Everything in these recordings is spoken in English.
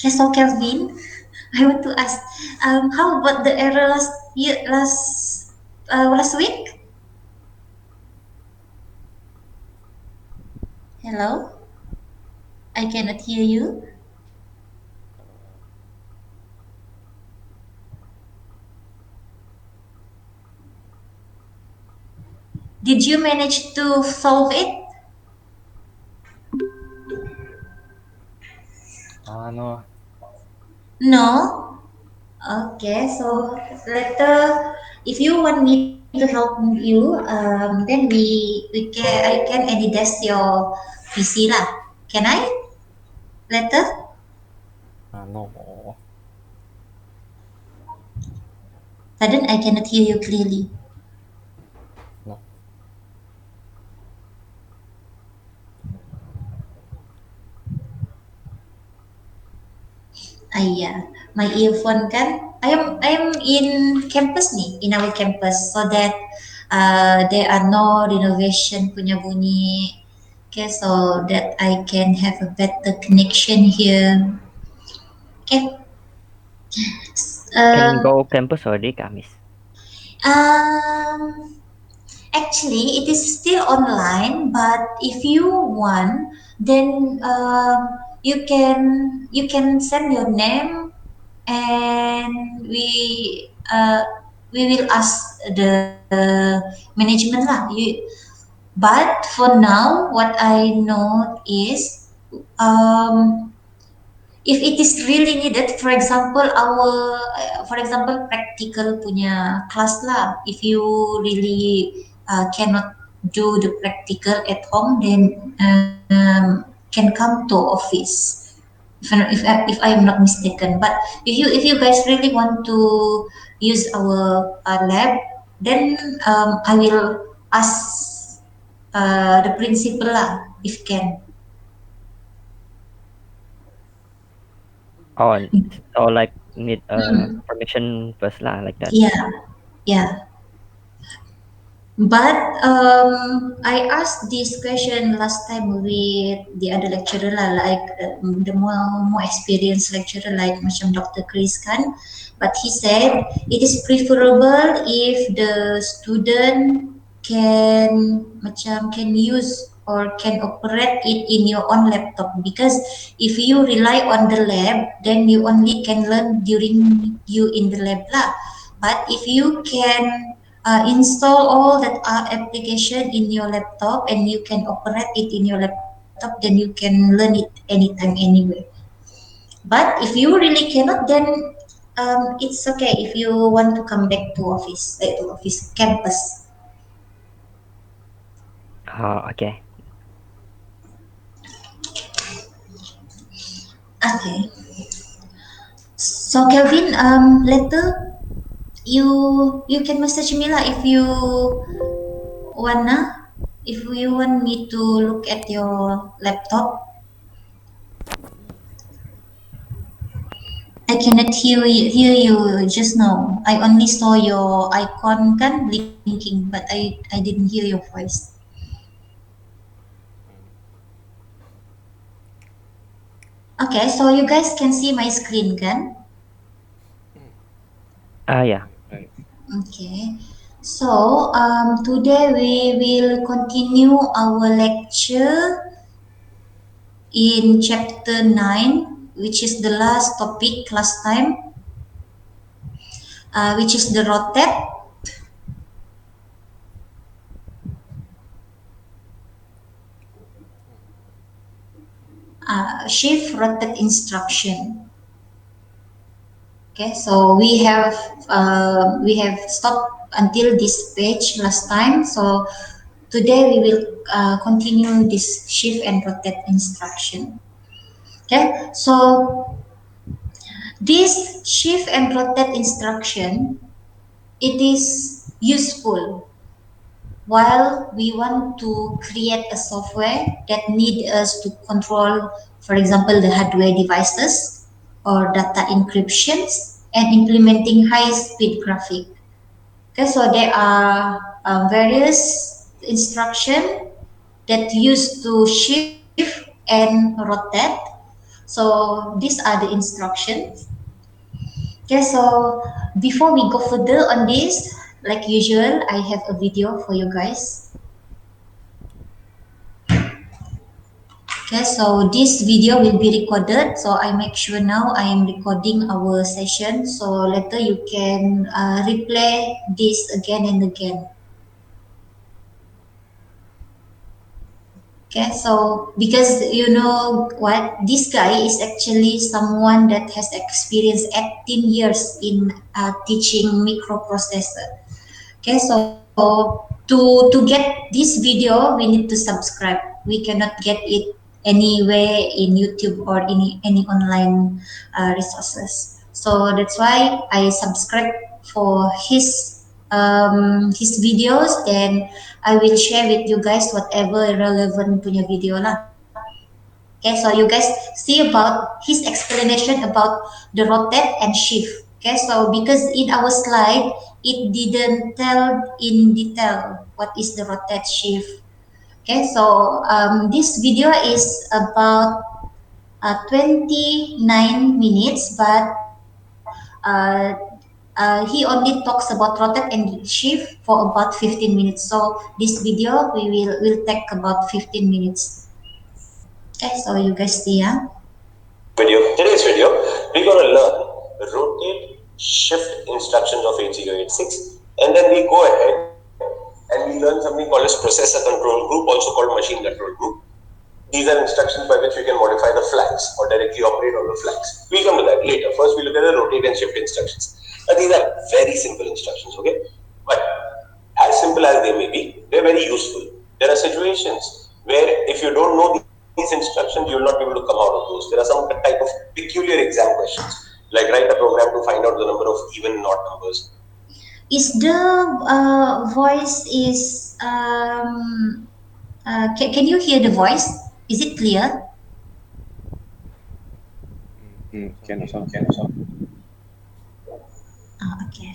Okay, so Kelvin, I want to ask, how about the error last year, last week? Hello, I cannot hear you. Did you manage to solve it? No. No. Okay, so later, if you want me to help you, then I can edit test your PC lah. Can I later? No. Pardon, I cannot hear you clearly. No. Yeah, my earphone kan. I am in campus nih, in our campus, so that there are no renovation punya bunyi. Okay, so that I can have a better connection here. Okay. Can Um, go campus already, Kamis. um, Actually, it is still online, but if you want, then you can send your name, and we will ask the management lah. But for now, what I know is, um, if it is really needed, for example practical punya class lah, if you really cannot do the practical at home, then can come to office, if I am not mistaken. But if you guys really want to use our lab, then I will ask the principal lah, if can. Oh, like need Mm, permission first lah, like that. yeah, yeah. But I asked this question last time with the other lecturer lah, like the more experienced lecturer, like macam Dr. Chris kan. But he said it is preferable if the student can use or can operate it in your own laptop, because if you rely on the lab, then you only can learn during you in the lab lah. But if you can install all that application in your laptop, and you can operate it in your laptop, then you can learn it anytime, anywhere. But if you really cannot, then it's okay if you want to come back to office campus. Okay. Okay. So Kelvin, later you can message me lah, wanna if you want me to look at your laptop. I cannot hear you just now. I only saw your icon kan blinking, but I didn't hear your voice. Okay, so you guys can see my screen kan? Yeah. Okay. So today we will continue our lecture in chapter 9, which is the last topic last time, which is the rotate, shift rotate instruction. Okay, so we have stopped until this page last time. So today we will continue this shift and rotate instruction. Okay, so this shift and rotate instruction, it is useful while we want to create a software that need us to control, for example, the hardware devices or data encryptions, and implementing high-speed graphic. Okay, so there are various instruction that used to shift and rotate. So these are the instructions. Okay, so before we go further on this, like usual, I have a video for you guys. Okay, so this video will be recorded. So I make sure now I am recording our session. So later you can replay this again and again. Okay, so because you know what, this guy is actually someone that has experienced 18 years in teaching microprocessor. Okay, so to get this video, we need to subscribe. We cannot get it anywhere in YouTube or any online resources. So that's why I subscribe for his videos. Then I will share with you guys whatever relevant punya video lah. Okay, so you guys see about his explanation about the rotate and shift. Okay, so because in our slide it didn't tell in detail what is the rotate shift. Okay, so this video is about 29 minutes, but he only talks about rotate and shift for about 15 minutes. So this video will take about 15 minutes. Okay, so you guys see, yeah. Today's video, we're going to learn rotate shift instructions of 8086, and then we go ahead and we learn something called as processor control group, also called machine control group. These are instructions by which we can modify the flags or directly operate on the flags. We'll come to that later. First, we look at the rotate and shift instructions. Now, these are very simple instructions, okay? But as simple as they may be, they're very useful. There are situations where if you don't know these instructions, you will not be able to come out of those. There are some type of peculiar exam questions, like write a program to find out the number of even and odd numbers. Is the voice is can you hear the voice? Is it clear? Can Okay.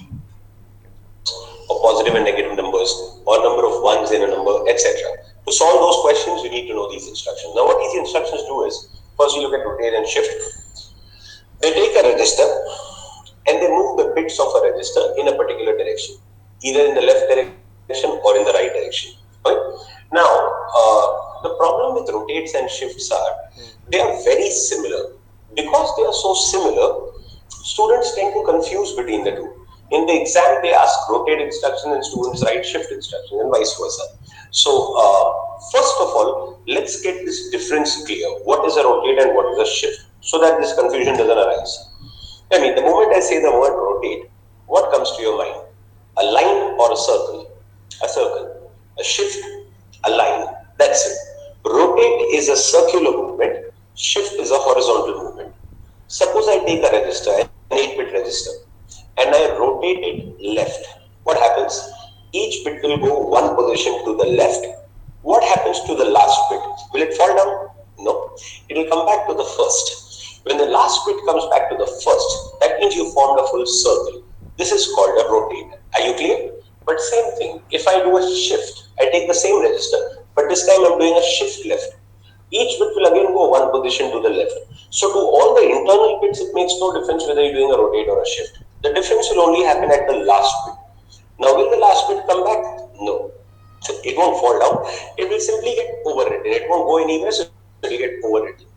Or positive and negative numbers, or number of ones in a number, etc. To solve those questions, you need to know these instructions. Now, what these instructions do is, first you look at rotate and shift. They take a register and they move the bits of a register in a particular direction, either in the left direction or in the right direction. Right? Now, the problem with rotates and shifts are, they are very similar. Because they are so similar, students tend to confuse between the two. In the exam, they ask rotate instruction and students write shift instruction and vice versa. So, first of all, let's get this difference clear. What is a rotate and what is a shift, so that this confusion doesn't arise. I mean, the moment I say the word rotate, what comes to your mind? A line or a circle? A circle. A shift, a line. That's it. Rotate is a circular movement. Shift is a horizontal movement. Suppose I take a register, an 8-bit register, and I rotate it left. What happens? Each bit will go one position to the left. What happens to the last bit? Will it fall down? No. It will come back to the first. When the last bit comes back to the first, that means you formed a full circle. This is called a rotate. Are you clear? But same thing, if I do a shift, I take the same register, but this time I'm doing a shift left. Each bit will again go one position to the left. So to all the internal bits, it makes no difference whether you're doing a rotate or a shift. The difference will only happen at the last bit. Now, will the last bit come back? No. So it won't fall down. It will simply get overwritten. It won't go anywhere, so it will get overwritten.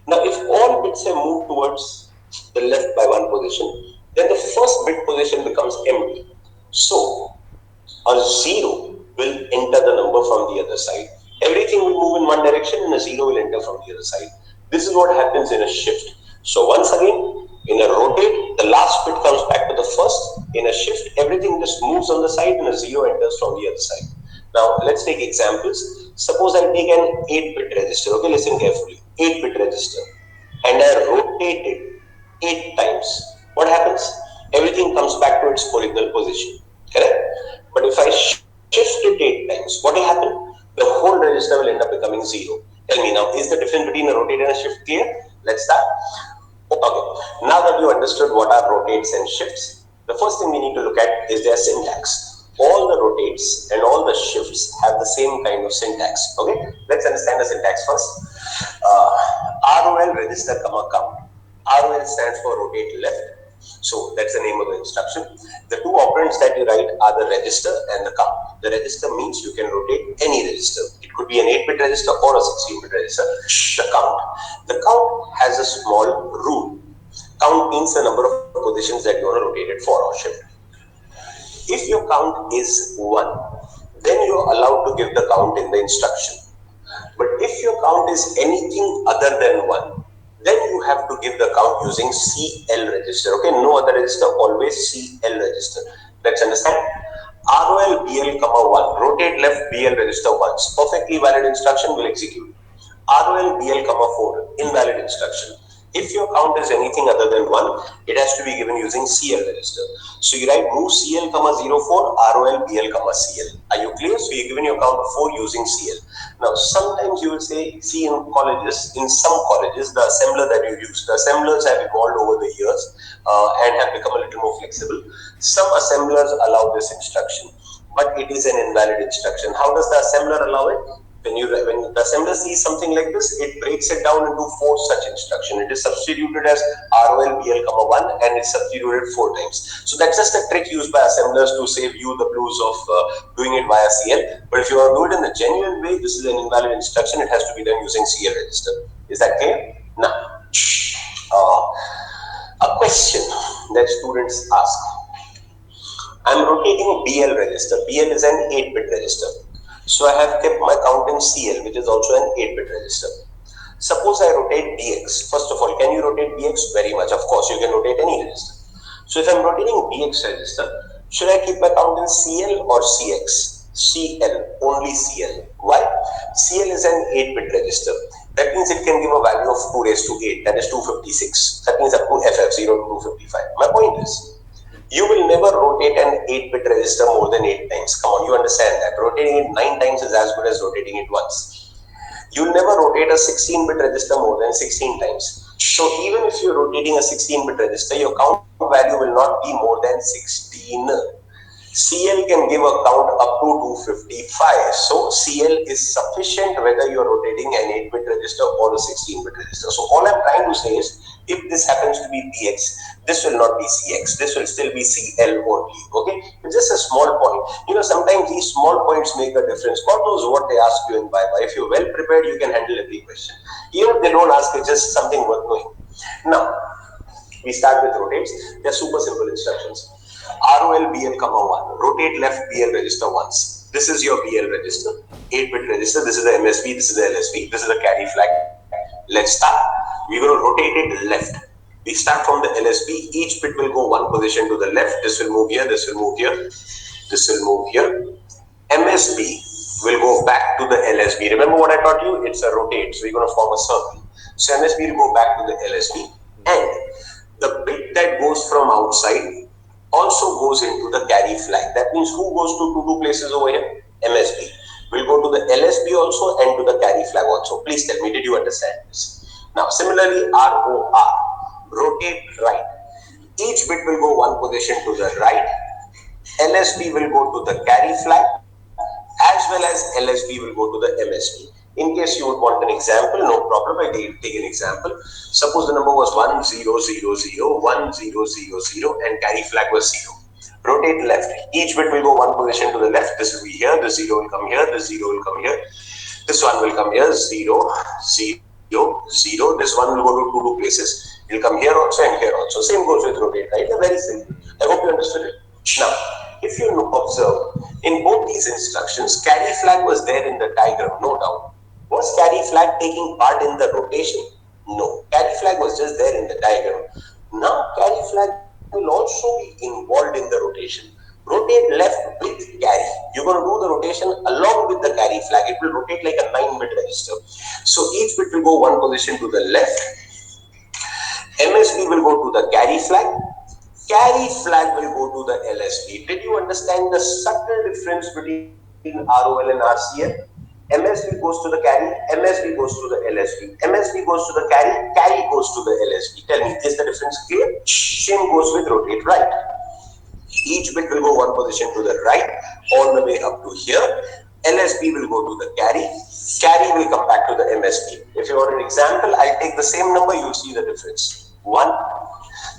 Now, if all bits have moved towards the left by one position, then the first bit position becomes empty. So, a 0 will enter the number from the other side. Everything will move in one direction and a 0 will enter from the other side. This is what happens in a shift. So once again, in a rotate, the last bit comes back to the first. In a shift, everything just moves on the side and a 0 enters from the other side. Now, let's take examples. Suppose I take an 8-bit register. Okay, listen carefully. 8-bit register. And I rotate it 8 times. What happens? Everything comes back to its original position. Correct? But if I shift it 8 times, what will happen? The whole register will end up becoming 0. Tell me now, is the difference between a rotate and a shift clear? Let's start. Okay. Now that you understood what are rotates and shifts, the first thing we need to look at is their syntax. All the rotates and all the shifts have the same kind of syntax. Okay, let's understand the syntax first. ROL register comma count. ROL stands for rotate left. So that's the name of the instruction. The two operands that you write are the register and the count. The register means you can rotate any register. It could be an 8-bit register or a 16-bit register. The count. The count has a small rule. Count means the number of positions that you want to rotate it for or shift. If your count is 1, then you're allowed to give the count in the instruction. But if your count is anything other than 1, then you have to give the count using CL register. Okay, no other register, always CL register. Let's understand. ROL BL comma 1, rotate left BL register once. Perfectly valid instruction will execute. ROL BL comma 4, invalid instruction. If your count is anything other than 1, it has to be given using CL register. So you write move CL comma 04 ROL BL comma CL. Are you clear? So you're given your count of 4 using CL. Now sometimes you will see in colleges, in some colleges, the assembler that you use, the assemblers have evolved over the years and have become a little more flexible. Some assemblers allow this instruction, but it is an invalid instruction. How does the assembler allow it? When the assembler sees something like this, it breaks it down into 4 such instruction. It is substituted as ROL BL comma 1 and it's substituted 4 times. So that's just a trick used by assemblers to save you the blues of doing it via CL. But if you want to do it in the genuine way, this is an invalid instruction. It has to be done using CL register. Is that clear? Now, a question that students ask. I'm rotating a BL register. BL is an 8-bit register. So I have kept my count in CL, which is also an 8-bit register. Suppose I rotate BX. First of all, can you rotate BX? Very much. Of course, you can rotate any register. So if I'm rotating BX register, should I keep my count in CL or CX? CL, only CL. Why? CL is an 8-bit register. That means it can give a value of 2 raised to 8, that is 256. That means up to FF0 to 255. My point is, you will never rotate an 8-bit register more than 8 times. Come on, you understand that. Rotating it 9 times is as good as rotating it once. You'll never rotate a 16-bit register more than 16 times. So even if you're rotating a 16-bit register, your count value will not be more than 16. CL can give a count up to 255. So CL is sufficient whether you're rotating an 8-bit register or a 16-bit register. So all I'm trying to say is, if this happens to be BX, this will not be CX. This will still be CL only. Okay? It's just a small point. You know, sometimes these small points make a difference. God knows what they ask you in Bible. If you're well prepared, you can handle every question. Even if they don't ask, it's just something worth knowing. Now, we start with rotates. They're super simple instructions. ROL BL comma 1. Rotate left BL register once. This is your BL register. 8-bit register. This is the MSB. This is the LSB. This is the carry flag. Let's start. We're going to rotate it left. We start from the LSB. Each bit will go 1 position to the left. This will move here. This will move here. This will move here. MSB will go back to the LSB. Remember what I taught you? It's a rotate. So we're going to form a circle. So MSB will go back to the LSB. And the bit that goes from outside also goes into the carry flag. That means who goes to two places over here? MSB. Will go to the LSB also and to the carry flag also. Please tell me, did you understand this? Now, similarly, ROR, rotate right. Each bit will go 1 position to the right. LSB will go to the carry flag as well as LSB will go to the MSB. In case you would want an example, no problem, I take an example. Suppose the number was 1000, 1000 and carry flag was 0. Rotate left. Each bit will go 1 position to the left. This will be here. The 0 will come here. The 0 will come here. This one will come here. 0, 0, 0. This one will go to two places. It will come here also and here also. Same goes with rotate, right? Very simple. I hope you understood it. Now, if you observe, in both these instructions, carry flag was there in the diagram, no doubt. Was carry flag taking part in the rotation? No. Carry flag was just there in the diagram. Now, carry flag will also be involved in the rotation. Rotate left with carry. You're going to do the rotation along with the carry flag. It will rotate like a 9-bit register. So each bit will go 1 position to the left. MSB will go to the carry flag. Carry flag will go to the LSB. Did you understand the subtle difference between ROL and RCL? MSB goes to the carry, MSB goes to the LSB. MSB goes to the carry, carry goes to the LSB. Tell me, is the difference clear? Same goes with rotate right. Each bit will go one position to the right all the way up to here. LSB will go to the carry. Carry will come back to the MSB. If you want an example, I'll take the same number, you'll see the difference. 1,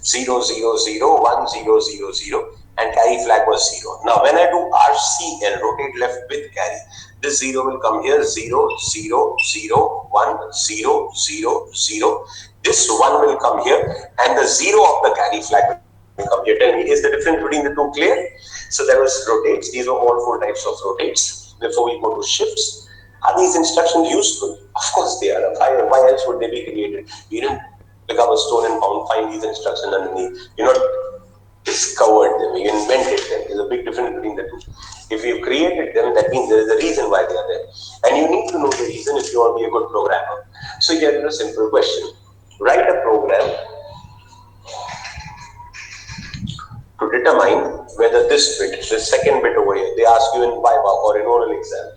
0, 0, 0, 1, 0, 0, 0, and carry flag was 0. Now, when I do RCL, rotate left with carry, this 0 will come here, 0, 0, 0, 1, 0, 0, 0. This 1 will come here, and the 0 of the carry flag will come here. Tell me, is the difference between the two clear? So there was rotates. These were all 4 types of rotates. Before we go to shifts, are these instructions useful? Of course they are. Why else would they be created? We didn't pick up a stone and find these instructions underneath. You not discovered them, you invented them. There's a big difference between the two. If you created them, that means there is a reason why they are there. And you need to know the reason if you want to be a good programmer. So here is a simple question. Write a program to determine whether this bit, the second bit over here, they ask you in Viva or in oral exam,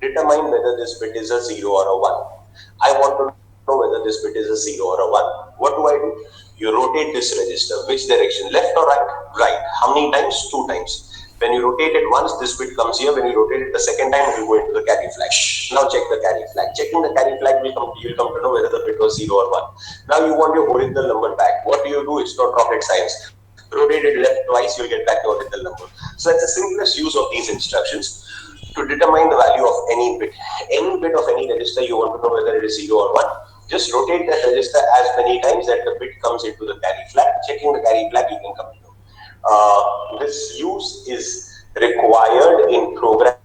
determine whether this bit is a 0 or a 1. I want to know whether this bit is a 0 or a 1. What do? You rotate this register. Which direction? Left or right? Right. How many times? 2 times. When you rotate it once, this bit comes here. When you rotate it the second time, it will go into the carry flag. Now check the carry flag. Checking the carry flag, you will come to know whether the bit was 0 or 1. Now you want your original number back. What do? It's not rocket science. Rotate it left twice, you'll get back the original number. So that's the simplest use of these instructions to determine the value of any bit. Any bit of any register, you want to know whether it is 0 or 1. Just rotate that register as many times that the bit comes into the carry flag. Checking the carry flag, you can come to know. This use is required in programs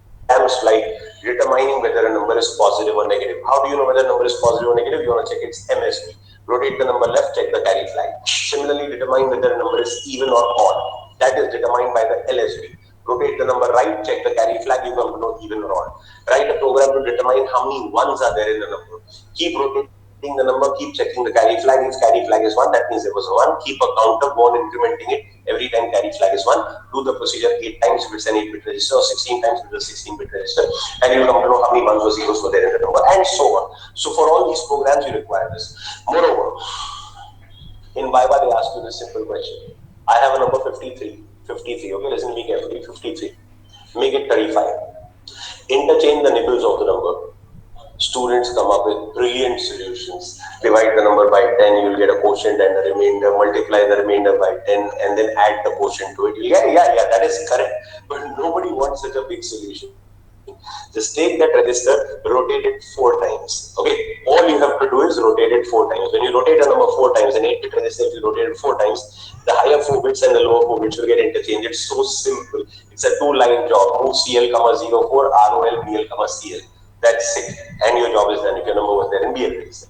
like determining whether a number is positive or negative. How do you know whether a number is positive or negative? You want to check its MSB. Rotate the number left, check the carry flag. Similarly, determine whether a number is even or odd. That is determined by the LSB. Rotate the number right, check the carry flag, you come to know even or odd. Write a program to determine how many ones are there in the number. Keep rotating the number, keep checking the carry flag. If carry flag is 1, that means there was a 1. Keep a counter, go on incrementing it. Every time carry flag is 1, do the procedure 8 times if it's an 8-bit register, or 16 times if it's a 16-bit register, and you'll come to know how many ones or zeros were there in the number, and so on. So for all these programs, you require this. Moreover, in Viva, they ask you this simple question. I have a number 53. 53, okay, listen to me carefully. 53. Make it 35. Interchange the nibbles of the number. Students come up with brilliant solutions. Divide the number by 10, you'll get a quotient and a remainder. Multiply the remainder by 10 and then add the quotient to it. Yeah, that is correct. But nobody wants such a big solution. Just take that register, rotate it 4 times. Okay, all you have to do is rotate it 4 times. When you rotate a number 4 times, an 8-bit register, if you rotate it 4 times, the higher 4 bits and the lower 4 bits will get interchanged. It's so simple. It's a 2-line job. Move CL, 04, ROL, BL, CL. That's it. And your job is done if your number was there in BL register.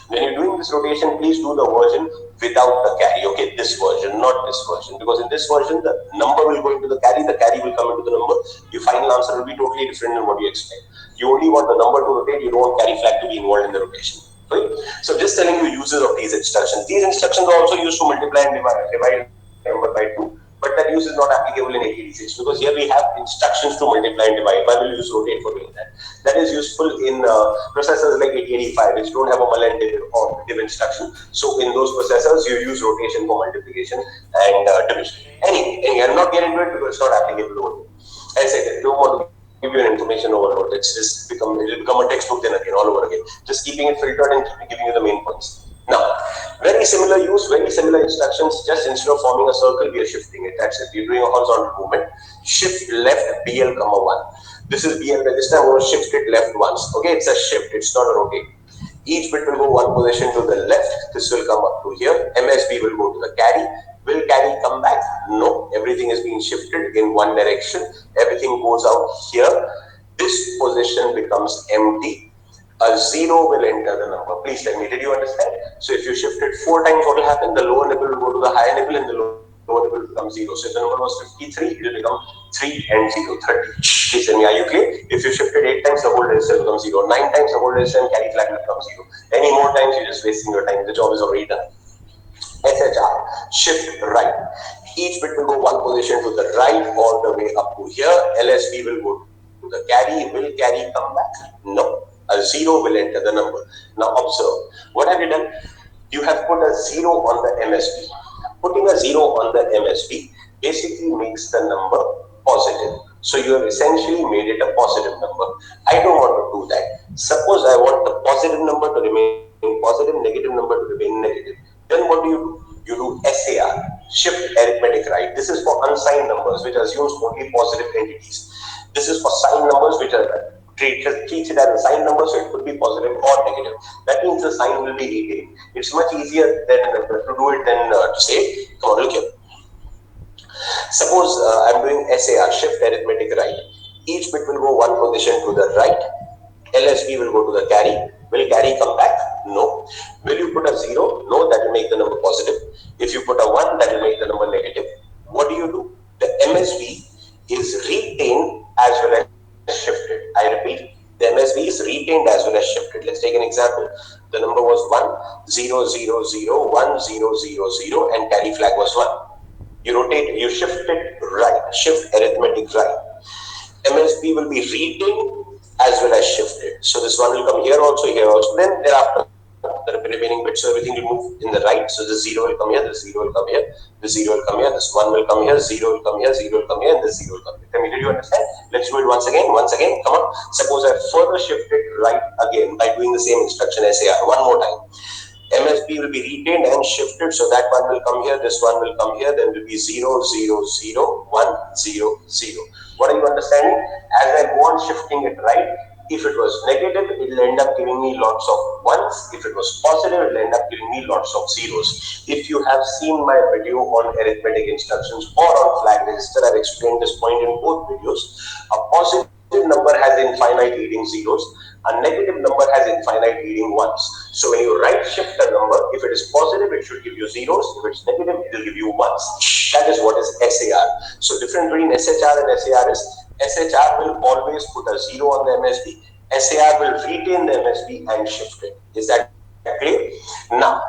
When you're doing this rotation, please do the version without the carry. Okay, this version, not this version. Because in this version, the number will go into the carry will come into the number. Your final answer will be totally different than what you expect. You only want the number to rotate, you don't want carry flag to be involved in the rotation. Okay? So just telling you uses of these instructions. These instructions are also used to multiply and divide number by 2. But that use is not applicable in 8086 because here we have instructions to multiply and divide. Why will you use rotate for doing that? That is useful in processors like 8085 which don't have a mul and div instruction. So in those processors you use rotation for multiplication and division. Anyway, I'm not getting into it because it's not applicable over here. As I said, I don't want to give you an information overload. It will become a textbook then again, all over again. Just keeping it filtered and giving you the main points. Now, very similar use, very similar instructions. Just instead of forming a circle, we are shifting it. That's it. We're doing a horizontal movement. Shift left BL, 1. This is BL register. I'm going to shift it left once. Okay, it's a shift. It's not a rotate. Each bit will go one position to the left. This will come up to here. MSB will go to the carry. Will carry come back? No. Everything is being shifted in one direction. Everything goes out here. This position becomes empty. A 0 will enter the number. Please tell me, did you understand? So if you shift it 4 times, what will happen? The lower nibble will go to the higher nibble and the lower nibble will become 0. So if the number was 53, it will become 3 and 0, 30. Please tell me, are you clear? If you shift it 8 times, the whole register becomes 0. 9 times, the whole register and carry flag will become 0. Any more times, you're just wasting your time. The job is already done. SHR, shift right. Each bit will go one position to the right all the way up to here. LSB will go to the carry. Will carry come back? No. A 0 will enter the number. Now observe. What have you done? You have put a 0 on the MSB. Putting a 0 on the MSB basically makes the number positive. So you have essentially made it a positive number. I don't want to do that. Suppose I want the positive number to remain positive, negative number to remain negative. Then what do? You do SAR, shift arithmetic right. This is for unsigned numbers, which assumes only positive entities. This is for signed numbers, which are treats it as a signed number, so it could be positive or negative. That means the sign will be 18. It's much easier than to do it than to say, come on, look here. Suppose I'm doing SAR, shift arithmetic right. Each bit will go one position to the right. LSB will go to the carry. Will carry come back? No. Will you put a 0? No, that will make the number positive. If you put a 1, that will make the number negative. What do? The MSB is retained as well as shifted. I repeat, the MSB is retained as well as shifted. Let's take an example. The number was 1, 0, 0, 0, 1, 0, 0, 0, and carry flag was 1. You rotate, you shift it right, shift arithmetic right. MSB will be retained as well as shifted. So this one will come here also, here also. Then thereafter, the remaining bits, so everything will move in the right. So the 0 will come here, the 0 will come here, the 0 will come here, this 1 will come here, 0 will come here, 0 will come here, and this 0 will come here. Did you understand? Let's do it once again, come on. Suppose I further shift it right again by doing the same instruction SAR one more time. MSB will be retained and shifted, so that one will come here, this one will come here, then will be 0, 0, 0, 1, 0, 0. What are you understanding? As I go on shifting it right, if it was negative, it will end up giving me lots of ones. If it was positive, it will end up giving me lots of zeros. If you have seen my video on arithmetic instructions or on flag register, I've explained this point in both videos. A positive number has infinite leading zeros. A negative number has infinite leading ones. So when you right shift a number, if it is positive, it should give you zeros. If it's negative, it will give you ones. That is what is SAR. So difference between SHR and SAR is SHR will always put a 0 on the MSB. SAR will retain the MSB and shift it. Is that clear? Now,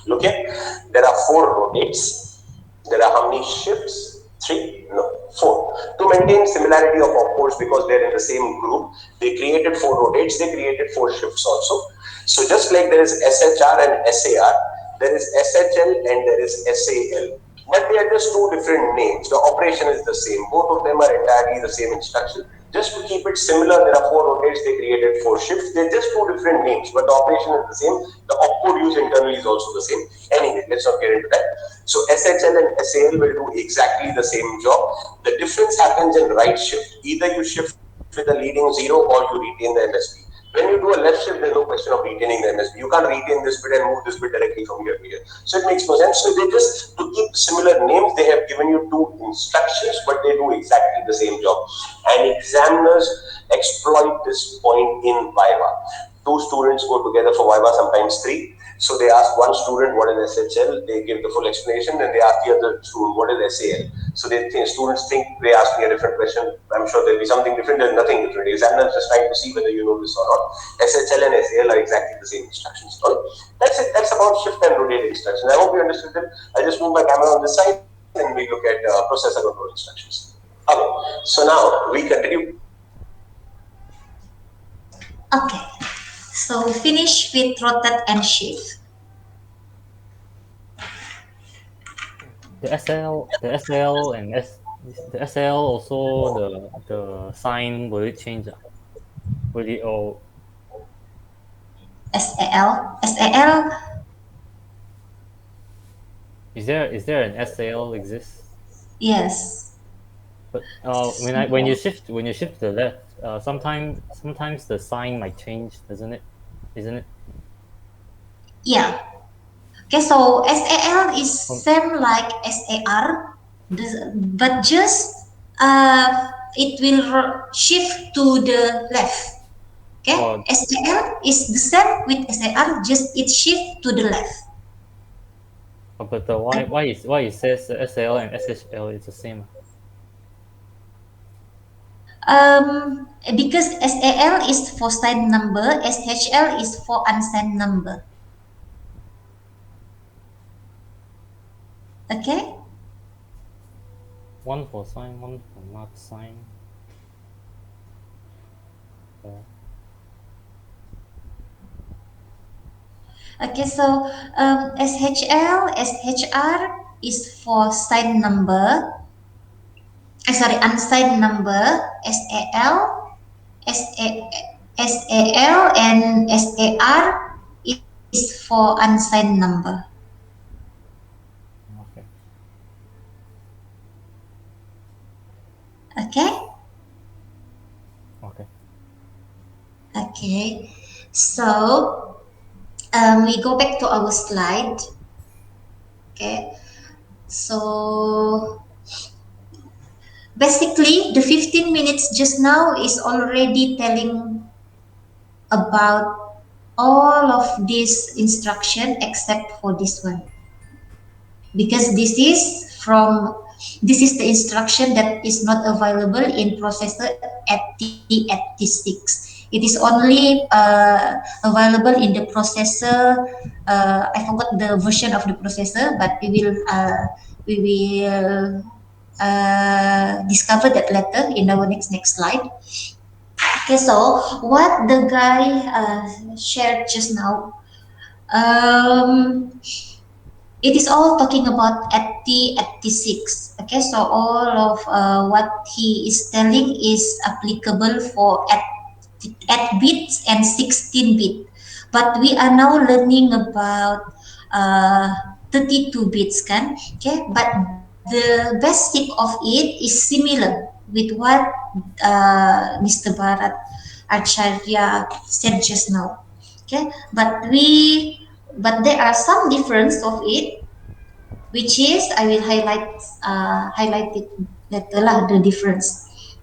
look here. There are 4 rotates. There are how many shifts? 3? No, 4. To maintain similarity of opcodes, because they're in the same group, they created 4 rotates, they created 4 shifts also. So just like there is SHR and SAR, there is SHL and there is SAL. But they are just 2 different names. The operation is the same. Both of them are entirely the same instruction. Just to keep it similar, there are 4 rotates, they created 4 shifts. They're just 2 different names, but the operation is the same. The opcode used internally is also the same. Anyway, let's not get into that. So SHL and SAL will do exactly the same job. The difference happens in right shift. Either you shift with a leading 0 or you retain the MSB. When you do a left shift, there's no question of retaining the MSB. You can't retain this bit and move this bit directly from here to here. So it makes no sense. So they just, to keep similar names, they have given you 2 instructions, but they do exactly the same job. And examiners exploit this point in Viva. 2 students go together for Viva, sometimes 3. So they ask one student what is SHL, they give the full explanation, then they ask the other student what is SAL. So students think they ask me a different question. I'm sure there'll be something different. There's nothing different. The examiner is just trying to see whether you know this or not. SHL and SAL are exactly the same instructions. That's it. That's about shift and rotate instructions. I hope you understood them. I just move my camera on this side and we look at processor control instructions. Okay. So now we continue. Okay. So finish with rotate and shift. The SL also the sign will it change? Will it all SAL. is there an SL exists? Yes. But when you shift to the left, sometimes the sign might change, doesn't it? Isn't it? Yeah. Okay, so SAL is Um, same like SAR, but just it will shift to the left. Okay, or SAL is the same with SAR, just it shift to the left. but why it says SL and SHL is the same? Because SAL is for signed number, SHL is for unsigned number. Okay. One for sign, one for not sign. Uh, Okay, so SHL, SHR is for signed number, sorry, unsigned number, SAL, SA, SAL, and SAR is for unsigned number. Okay. Okay. Okay. Okay. So we go back to our slide. Okay. So basically, the 15 minutes just now is already telling about all of this instruction except for this one, because this is the instruction that is not available in processor 8086. It is only available in the processor. I forgot the version of the processor, but we will discover that later in our next slide. Okay, so what the guy shared just now, um, it is all talking about 8086. Okay, so all of what he is telling is applicable for 8 bits and 16 bit, but we are now learning about uh, 32 bits kan. Okay, but the basic of it is similar with what Mr. Bharat Acharya said just now. Okay, but there are some difference of it, which is I will highlight it later lah, the difference.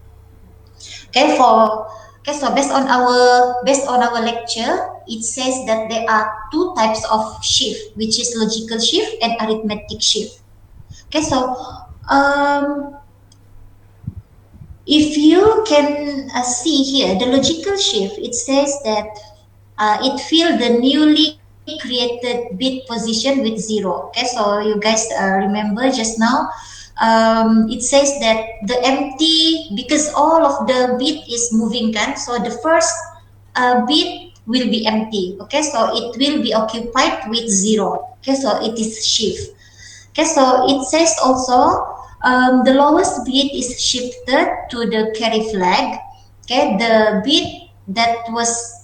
Okay, so based on our lecture, it says that there are two types of shift, which is logical shift and arithmetic shift. Okay, so um, if you can see here, the logical shift, it says that it fill the newly created bit position with zero. Okay, so you guys remember just now, it says that the empty, because all of the bit is moving kan, so the first bit will be empty. Okay, so it will be occupied with zero. Okay, so it is shift. Okay, so it says also the lowest bit is shifted to the carry flag. Okay, the bit that was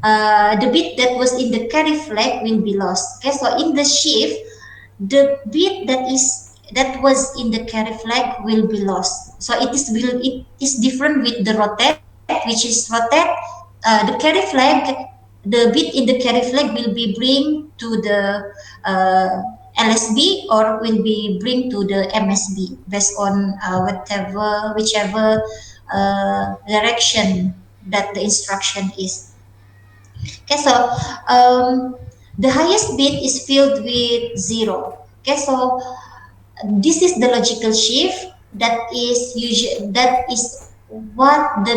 in the carry flag will be lost. Okay, so in the shift, the bit that was in the carry flag will be lost. So it is different with the rotate, which is rotate. The carry flag, the bit in the carry flag will be bring to the LSB or will be bring to the MSB based on whichever direction that the instruction is. Okay, so the highest bit is filled with zero. Okay, so this is the logical shift that is what the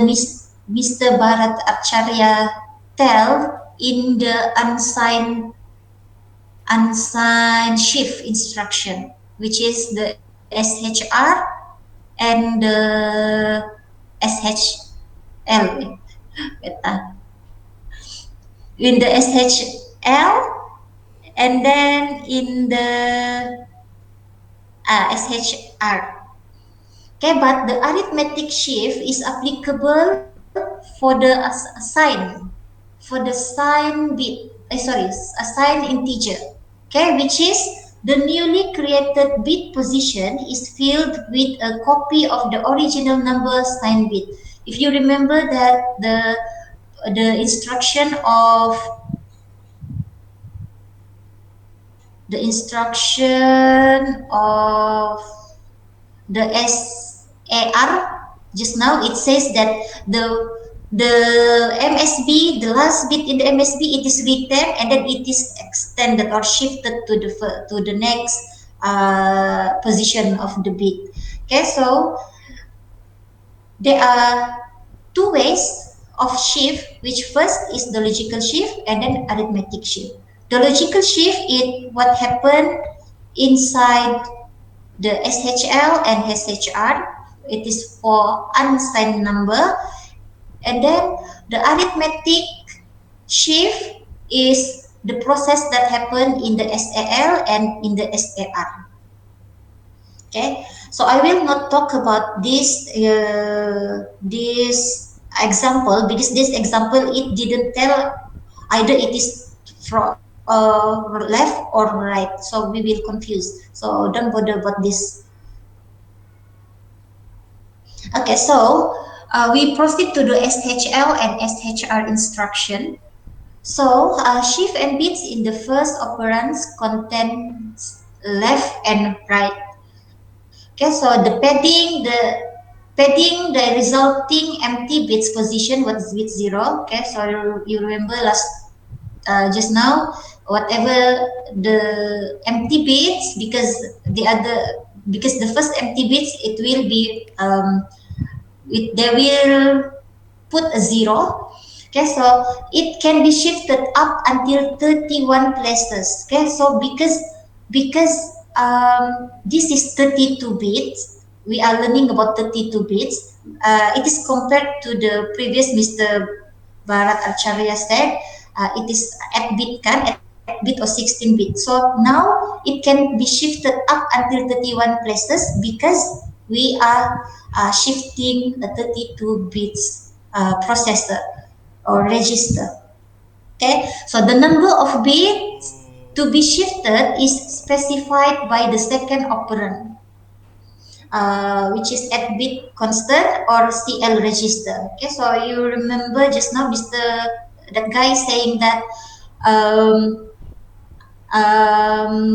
Mr. Bharat Acharya tell in the unsigned shift instruction, which is the SHR and the SHL. Wait, in the SHL and then in the SHR. Okay, but the arithmetic shift is applicable for the sign bit. Assign integer. Okay, which is the newly created bit position is filled with a copy of the original number sign bit. If you remember that the instruction of the SAR just now, it says that the MSB, the last bit in the MSB, it is written and then it is extended or shifted to the next position of the bit. Okay, so there are two ways of shift, which first is the logical shift and then arithmetic shift. The logical shift is what happened inside the SHL and SHR. It is for unsigned number. And then the arithmetic shift is the process that happened in the SAL and in the SAR. Okay. So I will not talk about this example because this example it didn't tell either it is from left or right. So we will confuse. So don't bother about this. Okay, so we proceed to the SHL and SHR instruction. So shift and bits in the first operands contains left and right. Okay, so the resulting empty bits position was bit zero. Okay, so you remember just now whatever the empty bits because the first empty bits it will be they will put a zero. Okay, so it can be shifted up until 31 places. Okay, so because this is 32 bits, we are learning about 32 bits. It is compared to the previous Mr. Bharat Acharya said, it is at bit kan, at bit or 16 bit. So now it can be shifted up until 31 places because we are shifting a 32 bits processor or register. Okay, so the number of bits to be shifted is specified by the second operand, which is at bit constant or CL register. Okay, so you remember just now, that guy saying that um,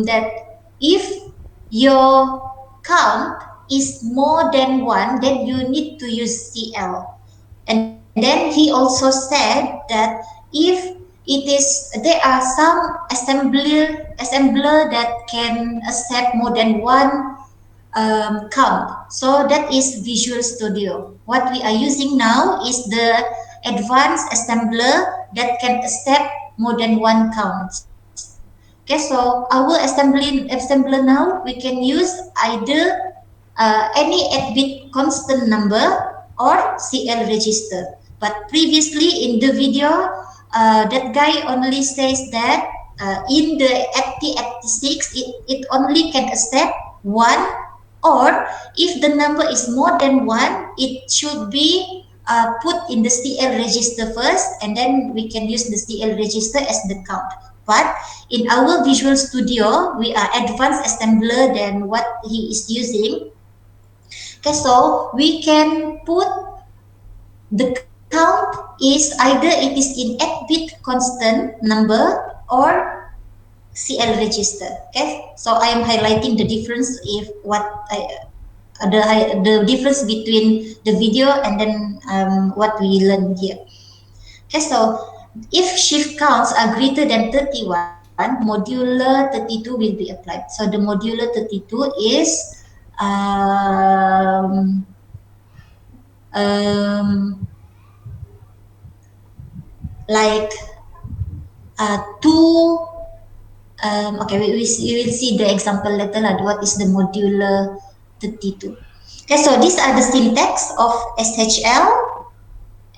that if your count is more than one, then you need to use CL. And then he also said that if there are some assembler that can accept more than one count. So that is Visual Studio. What we are using now is the advanced assembler that can accept more than one counts. Okay, so our assembler now we can use either any 8-bit constant number or CL register. But previously in the video, that guy only says that in the 8086 it only can accept one, or if the number is more than one, it should be put in the CL register first, and then we can use the CL register as the count. But in our Visual Studio, we are advanced assembler than what he is using. Okay, so we can put the count is either it is in 8-bit constant number or CL register. Okay, so I am highlighting the difference if what I, the difference between the video and then what we learn here. Okay, so if shift counts are greater than 31, modular 32 will be applied. So the modular 32 is um, um, like two. Okay, we will see the example later. What is the modular 32? Okay, so these are the syntax of SHL,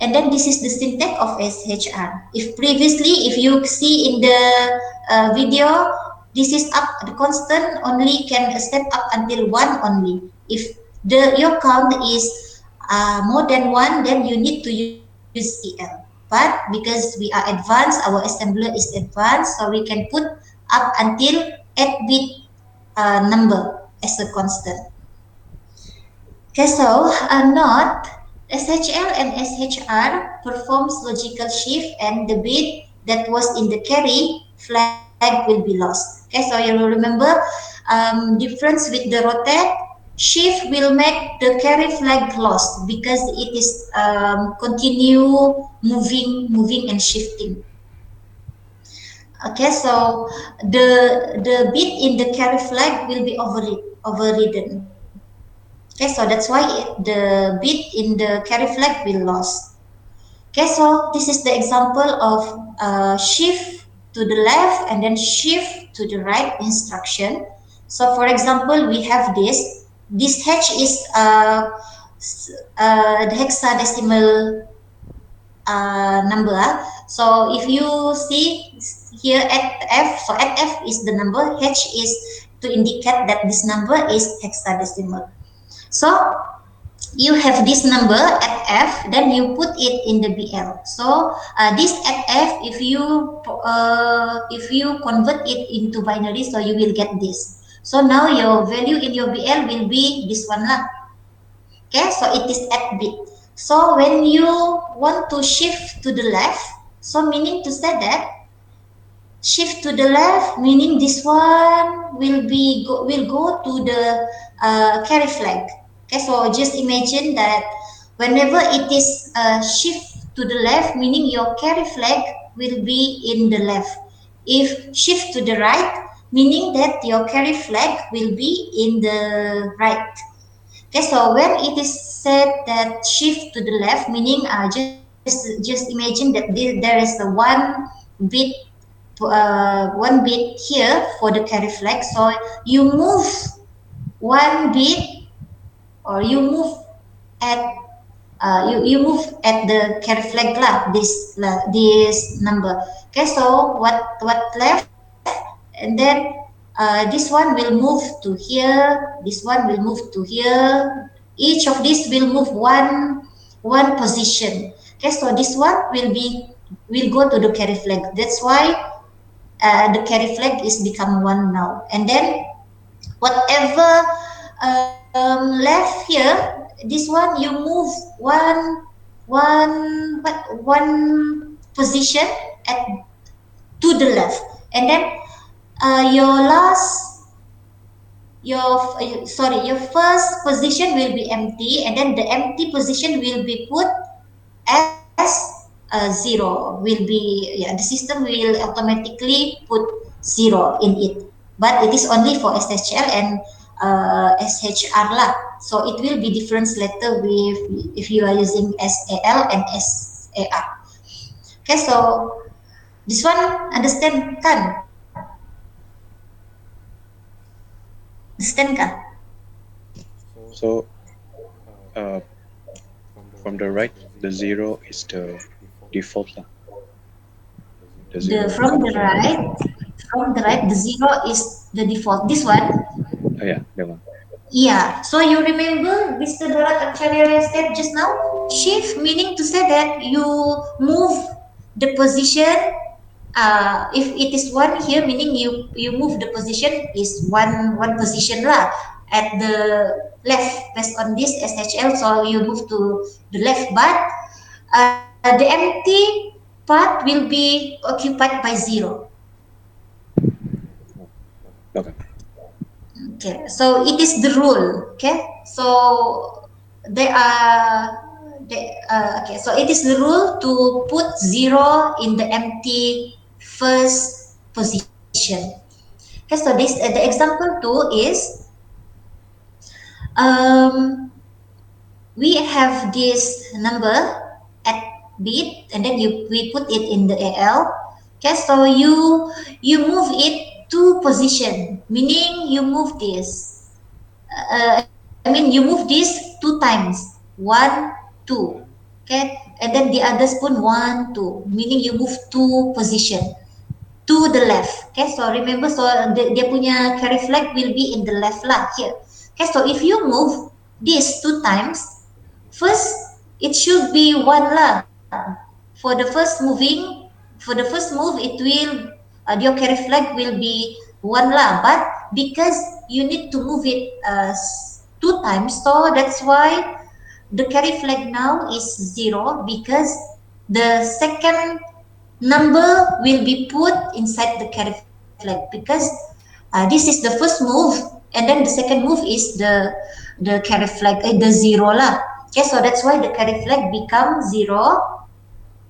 and then this is the syntax of SHR. If previously, if you see in the video, this is up, the constant only can step up until one only. If your count is more than one, then you need to use CL. But because we are advanced, our assembler is advanced, so we can put up until 8-bit number as a constant. Okay, so note SHL and SHR performs logical shift, and the bit that was in the carry flag will be lost. Okay, so you will remember difference with the rotate. Shift will make the carry flag lost because it is continue moving and shifting. Okay, so the bit in the carry flag will be overridden. Okay, so that's why the bit in the carry flag will lost. Okay, so this is the example of shift to the left and then shift to the right instruction. So for example, we have this. This H is the hexadecimal number. So if you see here at F, so at F is the number, H is to indicate that this number is hexadecimal. So you have this number at F, then you put it in the BL. So this at F, if you convert it into binary, so you will get this. So now your value in your BL will be this one lah. Okay, so it is at bit. So when you want to shift to the left, so meaning to say that shift to the left, meaning this one will go to the carry flag. Okay, so just imagine that whenever it is shift to the left, meaning your carry flag will be in the left. If shift to the right, meaning that your carry flag will be in the right. Okay, so when it is said that shift to the left, meaning just imagine that there is a bit one bit here for the carry flag. So you move one bit, or you move at you move at the carry flag lah, this number. Okay, so what left, and then this one will move to here, this one will move to here. Each of these will move one position. Okay, so this one will go to the carry flag. That's why the carry flag is become one now. And then whatever left here, this one you move one position at to the left. And then your last your first position will be empty, and then the empty position will be put as zero. Will be, yeah, the system will automatically put zero in it, but it is only for SHL and SHR lah. So it will be difference later with if you are using SAL and SAR. Okay, so this one understand kan? Understand kan? So, uh, from the right, the zero is the default lah. The zero. From the right, the zero is the default. This one. Oh yeah, that one. Yeah, so you remember Mr. Dorat Acharya said just now, shift meaning to say that you move the position. If it is one here, meaning you move the position is one position lah at the left based on this SHL. So you move to the left, but the empty part will be occupied by zero. Okay. Okay, so it is the rule. Okay, so okay, so it is the rule to put zero in the empty first position. Okay, so this the example two is we have this number at bit, and then we put it in the AL. Okay, so you move it to position, meaning you move this. I mean you move this two times, 1, 2. Okay, and then the other spoon 1, 2, meaning you move two position to the left. Okay, so remember, so dia punya carry flag will be in the left lah here. Okay, so if you move this two times, first it should be one lah. For the first move, it will your carry flag will be one lah. But because you need to move it two times, so that's why the carry flag now is zero, because the second number will be put inside the carry flag, because this is the first move, and then the second move is the carry flag, the zero lah. Okay, so that's why the carry flag becomes zero,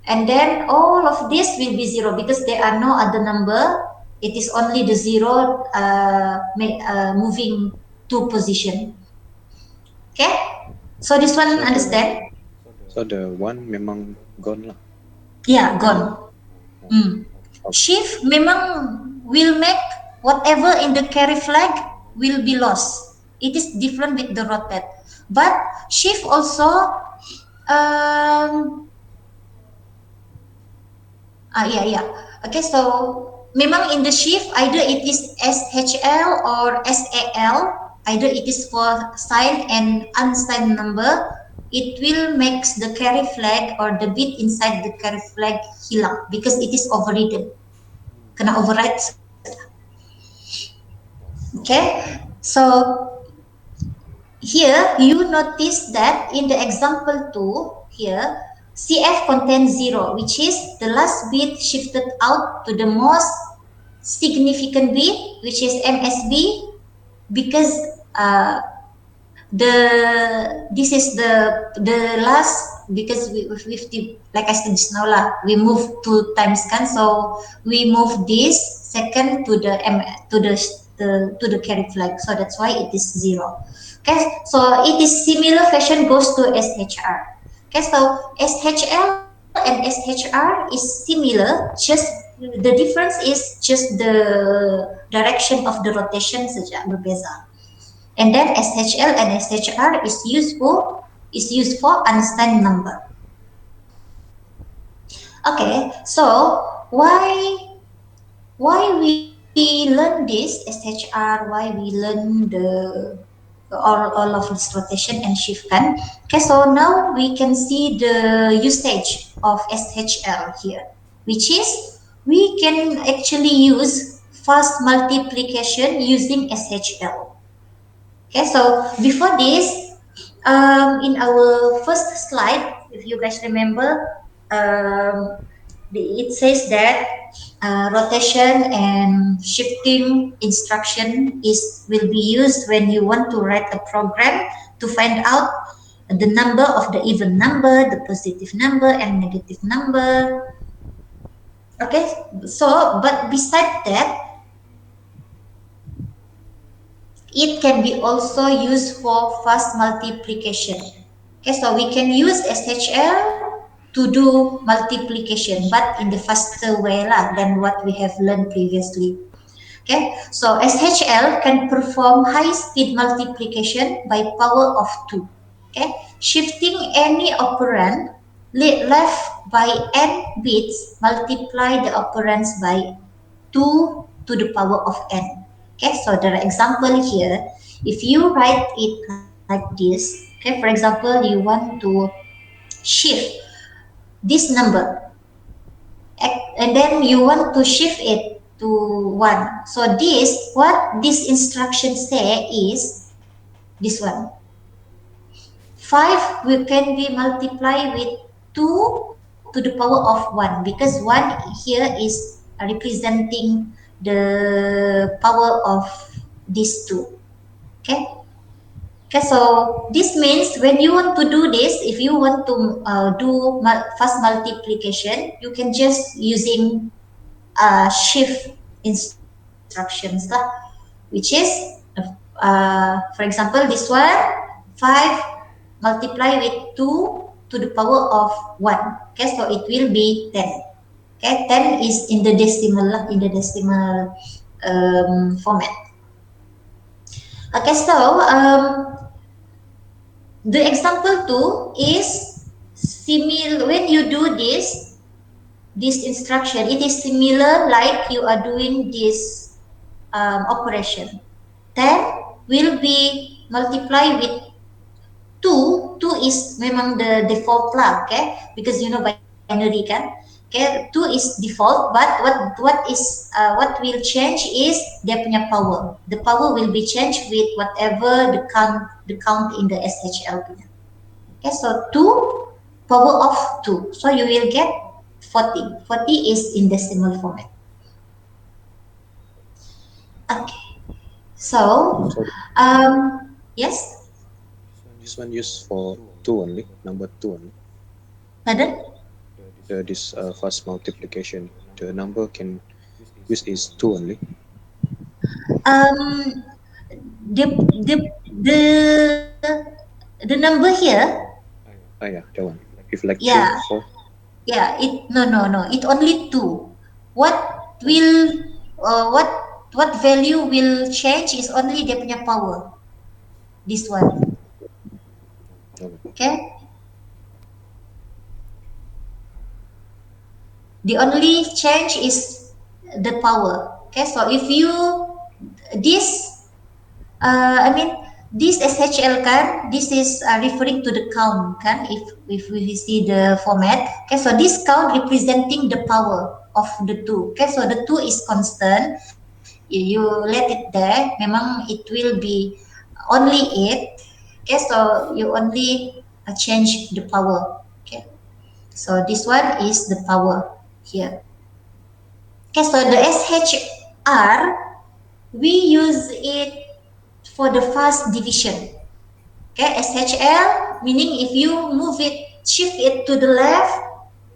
and then all of this will be zero because there are no other number. It is only the zero moving to position. Okay, so this one understand? So the one memang gone lah. Yeah, gone. Shift memang will make whatever in the carry flag will be lost. It is different with the rotate, but shift also okay, so memang in the shift either it is SHL or SAL. either it is for signed and unsigned number, it will makes the carry flag or the bit inside the carry flag hilang because it is overridden. Kena override. Okay, so here you notice that in the example 2 here, CF contains 0, which is the last bit shifted out to the most significant bit, which is MSB, because uh, this is the last, because with the, like I said just now lah, we move 2 times kan, so we move this second to the to the carry flag, so that's why it is 0. Okay, so it is similar fashion goes to SHR. Okay, so SHL and SHR is similar, just the difference is just the direction of the rotation saja berbeza. And then SHL and SHR is used for unsigned number. Okay, so why we learn this SHR? Why we learn all of this rotation and shift kan? Okay, so now we can see the usage of SHL here, which is we can actually use fast multiplication using SHL. Okay, so before this, in our first slide, if you guys remember, it says that rotation and shifting instruction will be used when you want to write a program to find out the number of the even number, the positive number, and negative number. Okay, so but beside that, it can be also used for fast multiplication. Okay, so we can use SHL to do multiplication, but in the faster way lah than what we have learned previously. Okay, so SHL can perform high-speed multiplication by power of 2. Okay, shifting any operand left by n bits, multiply the operands by 2 to the power of n. Okay, so the example here, if you write it like this, okay, for example, you want to shift this number and then you want to shift it to 1. So what this instruction say is this one. 5 can be multiplied with 2 to the power of 1 because 1 here is representing the power of these two. Okay. Okay, so this means when you want to do this, if you want to do fast multiplication, you can just using shift instructions lah, which is for example this one 5 multiply with 2 to the power of 1. Okay, so it will be 10. Okay, 10 is in the decimal lah, in the decimal format. Okay, so the example 2 is similar. When you do this instruction, it is similar like you are doing this operation. 10 will be multiplied with 2. 2 is memang the default lah, okay? Because you know binary kan. Okay, 2 is default, but what will change is dia punya power. The power will be changed with whatever the count in the SHL punya. Okay, so 2 power of 2. So you will get 40. 40 is in decimal format. Okay. So, yes? This one used for 2 only, number 2 only. Pardon? This fast multiplication, the number can use is 2 only. The the number here. Yeah, that one. If like Yeah. 3 or 4. Yeah, no. It only 2. What will what value will change is only dia punya power. This one. Okay. The only change is the power. Okay, so if you this I mean, this SHL kan, this is referring to the count kan. If we see the format, okay. So this count representing the power of the two. Okay, so the two is constant. You let it there. Memang it will be only eight. Okay, so you only change the power. Okay, so this one is the power here. Okay, so the SHR we use it for the fast division. Okay, SHL meaning if you move it, shift it to the left,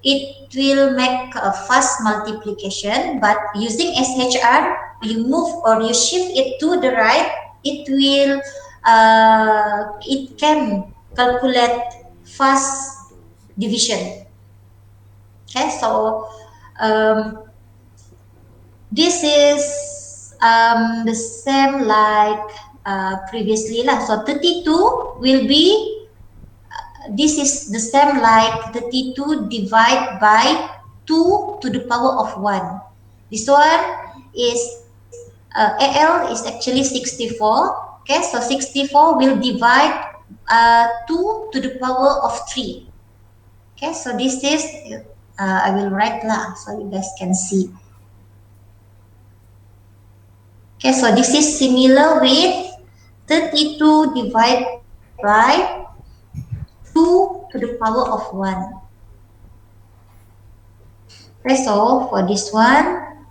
it will make a fast multiplication. But using SHR, you move or you shift it to the right, it can calculate fast division. Okay, so um, this is the same like previously lah. So 32 will be this is the same like 32 divide by 2 to the power of 1. This one is AL is actually 64. Okay, so 64 will divide 2 to the power of 3. Okay, so this is I will write lah so you guys can see. Okay, so this is similar with 32 divided by 2 to the power of 1. Okay, so for this one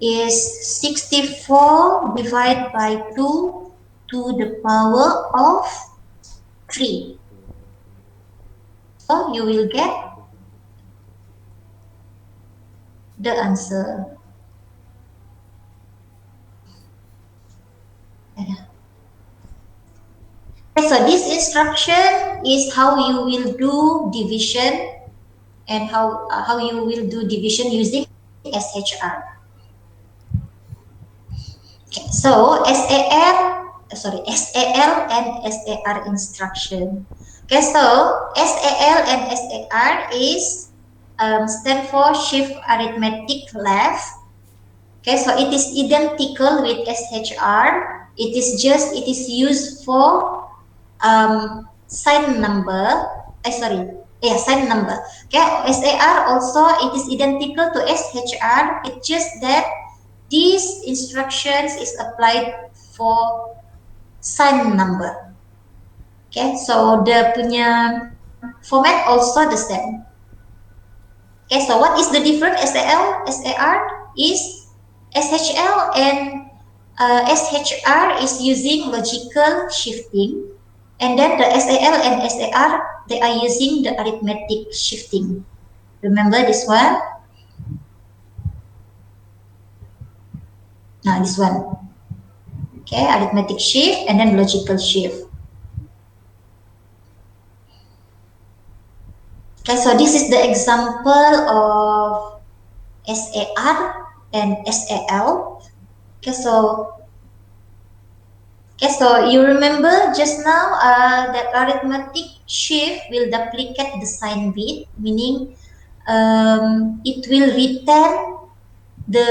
is 64 divided by 2 to the power of 3. So you will get the answer. Okay, so this instruction is how you will do division and how you will do division using SHR. Okay, so SAL and SAR instruction. Okay, so SAL and SAR is stand for shift arithmetic left. Okay, so it is identical with SHR. It is used for sign number. Sign number. Okay, SAR also it is identical to SHR. It's just that these instructions is applied for sign number. Okay, so the punya format also the same. Okay, so what is the difference SAL, SAR is SHL and SHR is using logical shifting, and then the SAL and SAR they are using the arithmetic shifting. Remember this one? Now this one. Okay, arithmetic shift and then logical shift. Okay, so this is the example of SAR and SAL. Okay, so you remember just now that arithmetic shift will duplicate the sign bit, meaning it will return the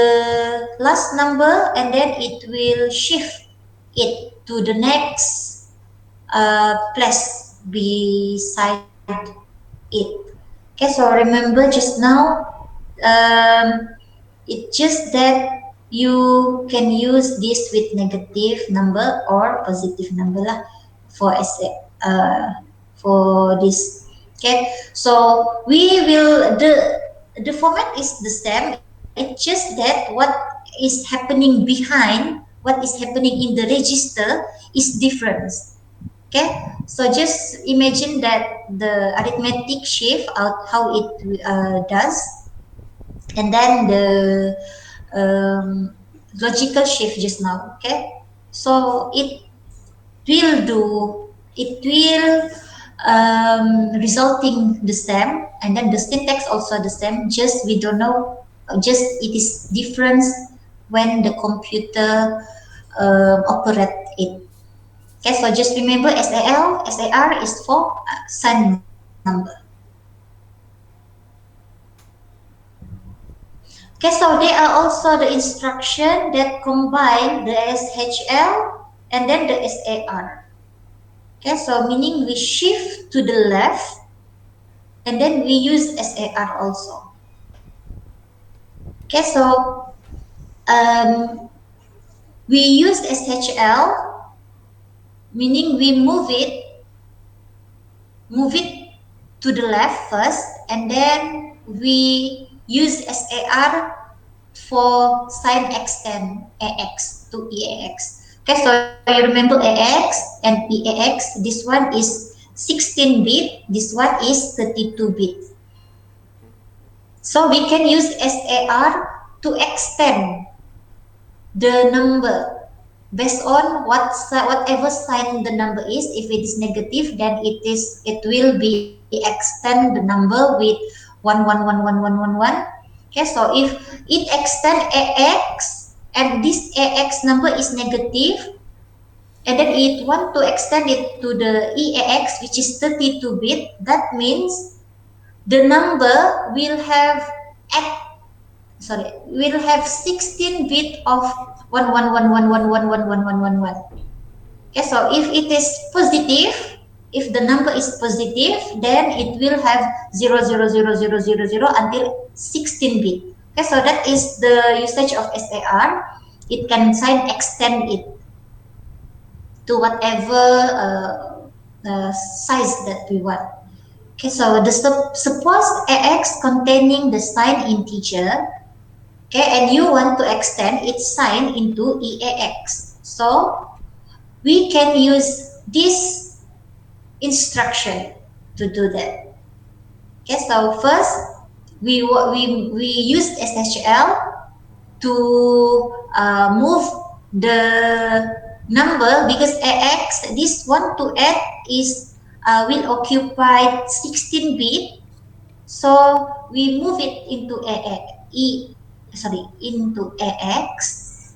last number and then it will shift it to the next place beside it. Okay, so remember just now it's just that you can use this with negative number or positive number lah for for this. Okay, so we will the format is the same. It's just that what is happening behind, what is happening in the register is different. Okay, so just imagine that the arithmetic shift out how it does, and then the logical shift just now. Okay, so it will resulting the same, and then the syntax also the same, just we don't know, just it is different when the computer operate it. Okay, so just remember SAL, SAR is for sign number. Okay, so there are also the instruction that combine the SHL and then the SAR. Okay, so meaning we shift to the left and then we use SAR also. Okay, so um, we use SHL, meaning we move it to the left first, and then we use SAR for sign extend AX to EAX. Okay, so you remember AX and EAX. This one is 16 bit. This one is 32 bit. So we can use SAR to extend the number based on whatever sign the number is. If it is negative, then it will be extend the number with 1111111. Okay, so if it extend AX and this AX number is negative, and then it want to extend it to the EAX, which is 32 bit, that means the number will have will have 16 bit of 111111111. Okay, so if it is positive, if the number is positive, then it will have 0000000 until 16 bit. Okay, so that is the usage of SAR. It can sign extend it to whatever size that we want. Okay, so suppose AX containing the sign integer. Okay, and you want to extend its sign into EAX. So we can use this instruction to do that. Okay, so first we use SHL to move the number, because AX, this one to add is will occupy 16 bit. So we move it into into AX.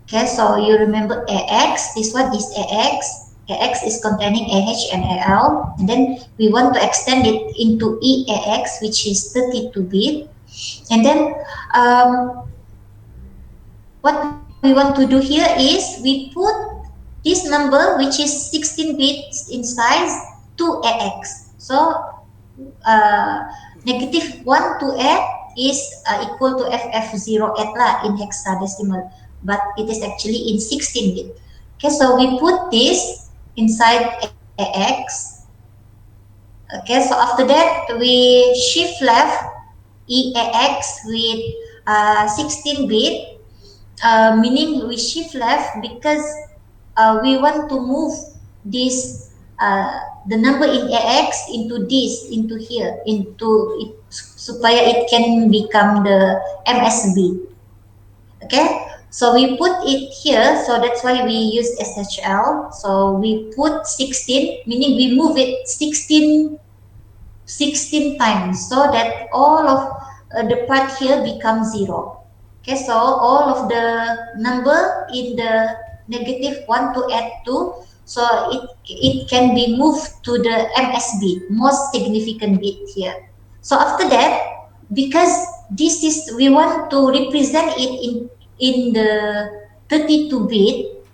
Okay, so you remember AX, this one is AX. AX is containing AH and AL, and then we want to extend it into EAX, which is 32 bit. And then what we want to do here is we put this number, which is 16 bits in size, to AX. So negative 1 to 8 is equal to FF08 lah in hexadecimal, but it is actually in 16 bit. Okay, so we put this inside AX. Okay, so after that we shift left EAX with 16 bit, meaning we shift left because we want to move this the number in AX into into here, into it, supaya it can become the MSB. Okay, so we put it here, so that's why we use SHL. So we put 16, meaning we move it 16 times, so that all of the part here becomes 0. Okay, so all of the number in the negative 1 to add 2, so it can be moved to the MSB, most significant bit here. So after that, because this is, we want to represent it in the 32 bit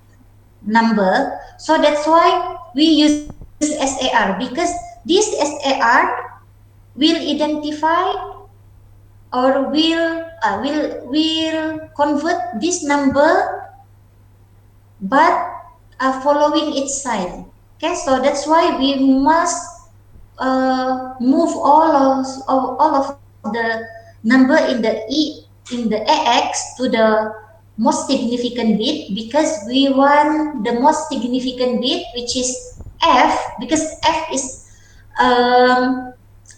number, so that's why we use SAR, because this SAR will identify or will convert this number, but following its sign. Okay, so that's why we must move all of the number in the AX to the most significant bit, because we want the most significant bit, which is F, because F is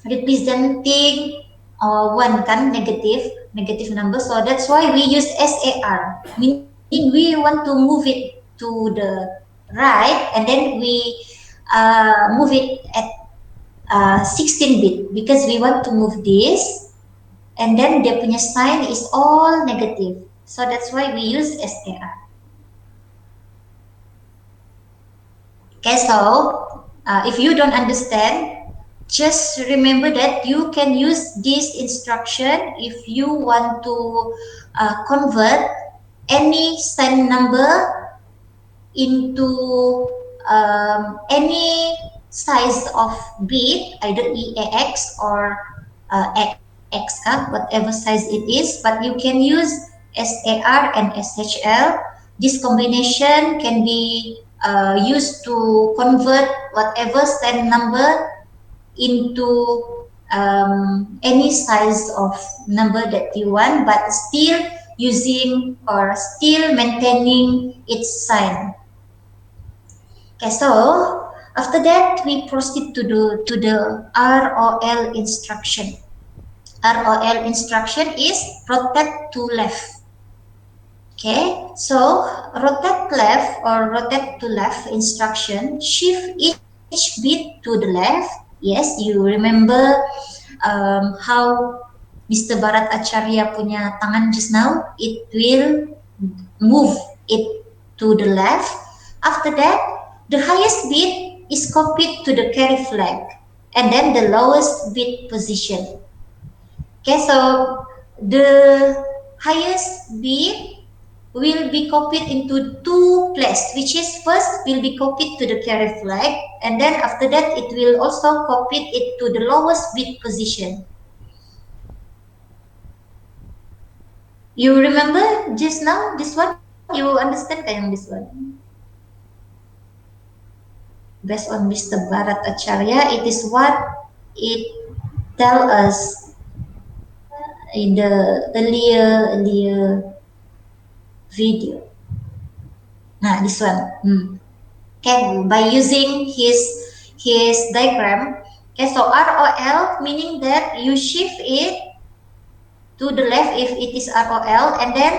representing one kan, negative number. So that's why we use SAR, meaning we want to move it to the right, and then we move it at 16 bit, because we want to move this, and then dia punya sign is all negative. So that's why we use SAR. Okay, so if you don't understand, just remember that you can use this instruction if you want to convert any sign number into any size of bit, either EAX or XX, whatever size it is, but you can use SAR and SHL. This combination can be used to convert whatever sign number into any size of number that you want, but still using or still maintaining its sign. Okay, so after that we proceed to the ROL instruction. ROL instruction is rotate to left. Okay, so rotate left or rotate to left instruction shift each bit to the left. Yes, you remember how Mr. Barat Acharya punya tangan just now. It will move it to the left. After that, the highest bit is copied to the carry flag, and then the lowest bit position. Okay, so the highest bit will be copied into two places, which is first will be copied to the carry flag, and then after that it will also copy it to the lowest bit position. You remember just now this one? You understand kayang this one? Based on Mr. Bharat Acharya, it is what it tell us in the earlier video. Nah, this one. Okay, by using his diagram. Okay, so ROL meaning that you shift it to the left if it is ROL, and then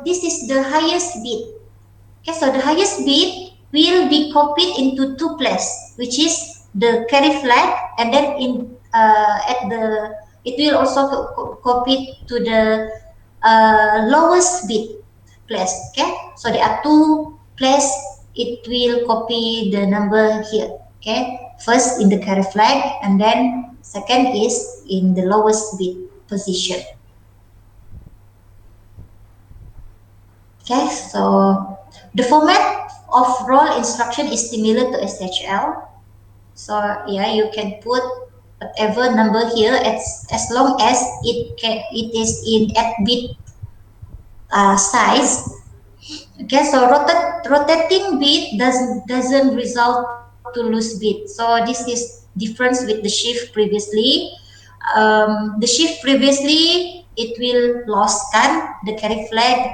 this is the highest bit. Okay, so the highest bit will be copied into two places, which is the carry flag, and then it will also copy to the lowest bit place. Okay, so there are two places it will copy the number here. Okay, first in the carry flag, and then second is in the lowest bit position. Okay, so the format of roll instruction is similar to SHL. So yeah, you can put whatever number here as long as it is in 8-bit size. Okay, so rotating bit doesn't result to lose bit. So this is difference with the shift previously. The shift previously it will lost kan the carry flag,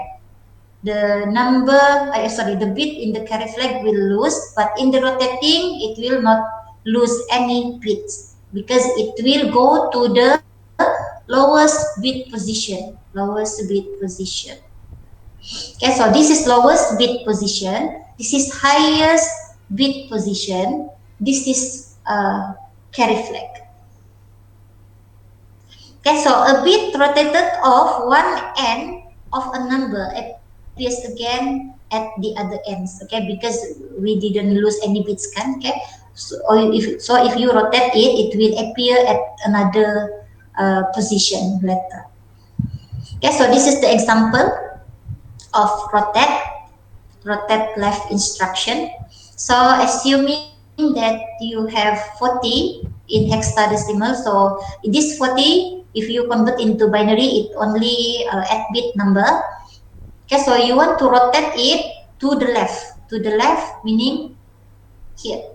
the number the bit in the carry flag will lose, but in the rotating it will not lose any bits because it will go to the lowest bit position. Okay, so this is lowest bit position, this is highest bit position, this is carry flag. Okay, so a bit rotated off one end of a number appears again at the other ends. Okay, because we didn't lose any bits kan. Okay, so if you rotate it, it will appear at another position later. Okay, so this is the example of rotate left instruction. So assuming that you have 40 in hexadecimal, so in this 40, if you convert into binary, it only 8-bit number. Okay, so you want to rotate it to the left meaning here,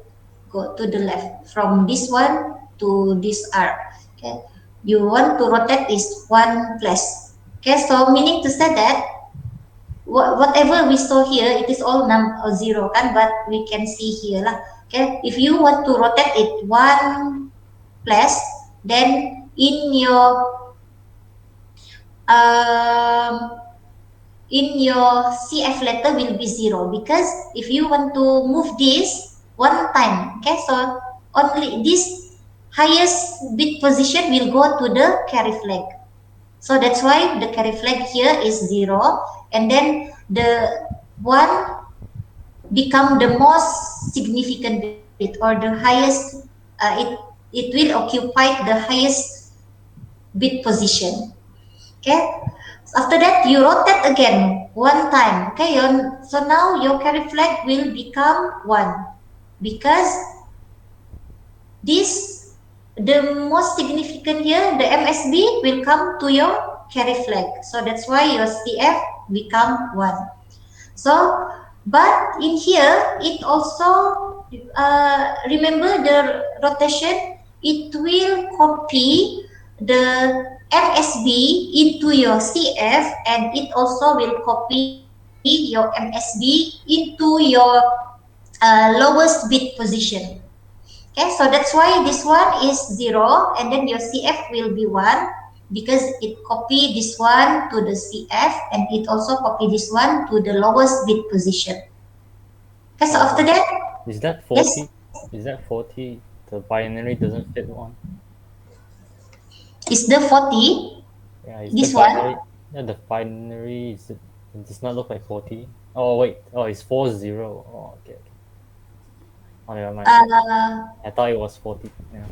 go to the left from this one to this R. Okay, you want to rotate is one place. Okay, so meaning to say that whatever we saw here, it is all zero kan, but we can see here lah. Okay, if you want to rotate it one place, then in your CF letter will be 0, because if you want to move this one time, okay, so only this highest bit position will go to the carry flag. So that's why the carry flag here is 0, and then the 1 become the most significant bit or the highest it will occupy the highest bit position. Okay. So after that, you rotate again one time. Okay. So now your carry flag will become 1 because this the most significant here, the MSB will come to your carry flag. So that's why your CF become 1. So, but in here, it also, remember the rotation, it will copy the MSB into your CF, and it also will copy your MSB into your lowest bit position. Okay, so that's why this one is 0, and then your CF will be 1 because it copy this one to the CF, and it also copy this one to the lowest bit position. Okay, so after that, Is that yes, 40? Is that 40? The binary doesn't fit one. is the 40, Yeah, is the this one? binary? Yeah, the binary is it does not look like 40. Oh wait, oh it's 40. Oh okay, okay. Oh never mind. I thought it was 40. Yeah.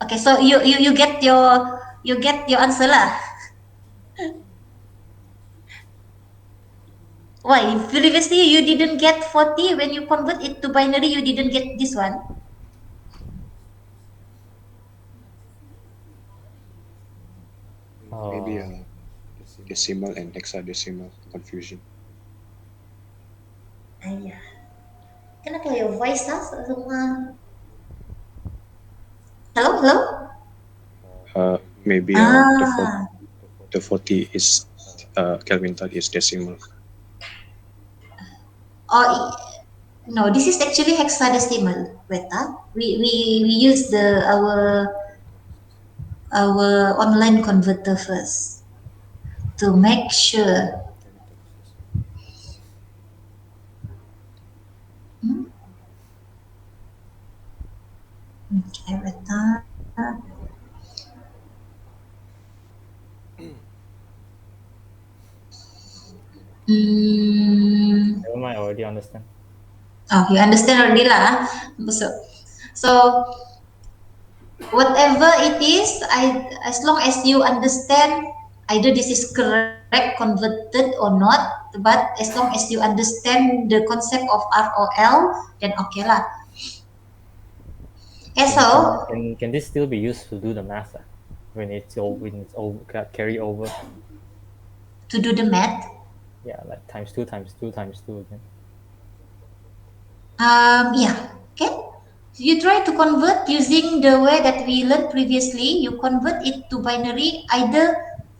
Okay, so you get your answer lah. Why? Previously you didn't get 40 when you convert it to binary, you didn't get this one. Maybe decimal and hexadecimal confusion. Ayah. Kenapa your voice lah semua? Hello, hello. Maybe Ah, the 40 is Kelvin thought is decimal. oh no, this is actually hexadecimal. Wait, we use our online converter first to make sure. Hmm? Okay, wait. Hmm. Never mind, I already understand. Oh, you understand already lah. So whatever it is, as long as you understand either this is correct converted or not, but as long as you understand the concept of ROL, then okay lah. Okay, so Can this still be used to do the math when it's over carry over? to do the math, Yeah, like times 2 times 2 times 2 again. yeah, okay. So you try to convert using the way that we learned previously. You convert it to binary,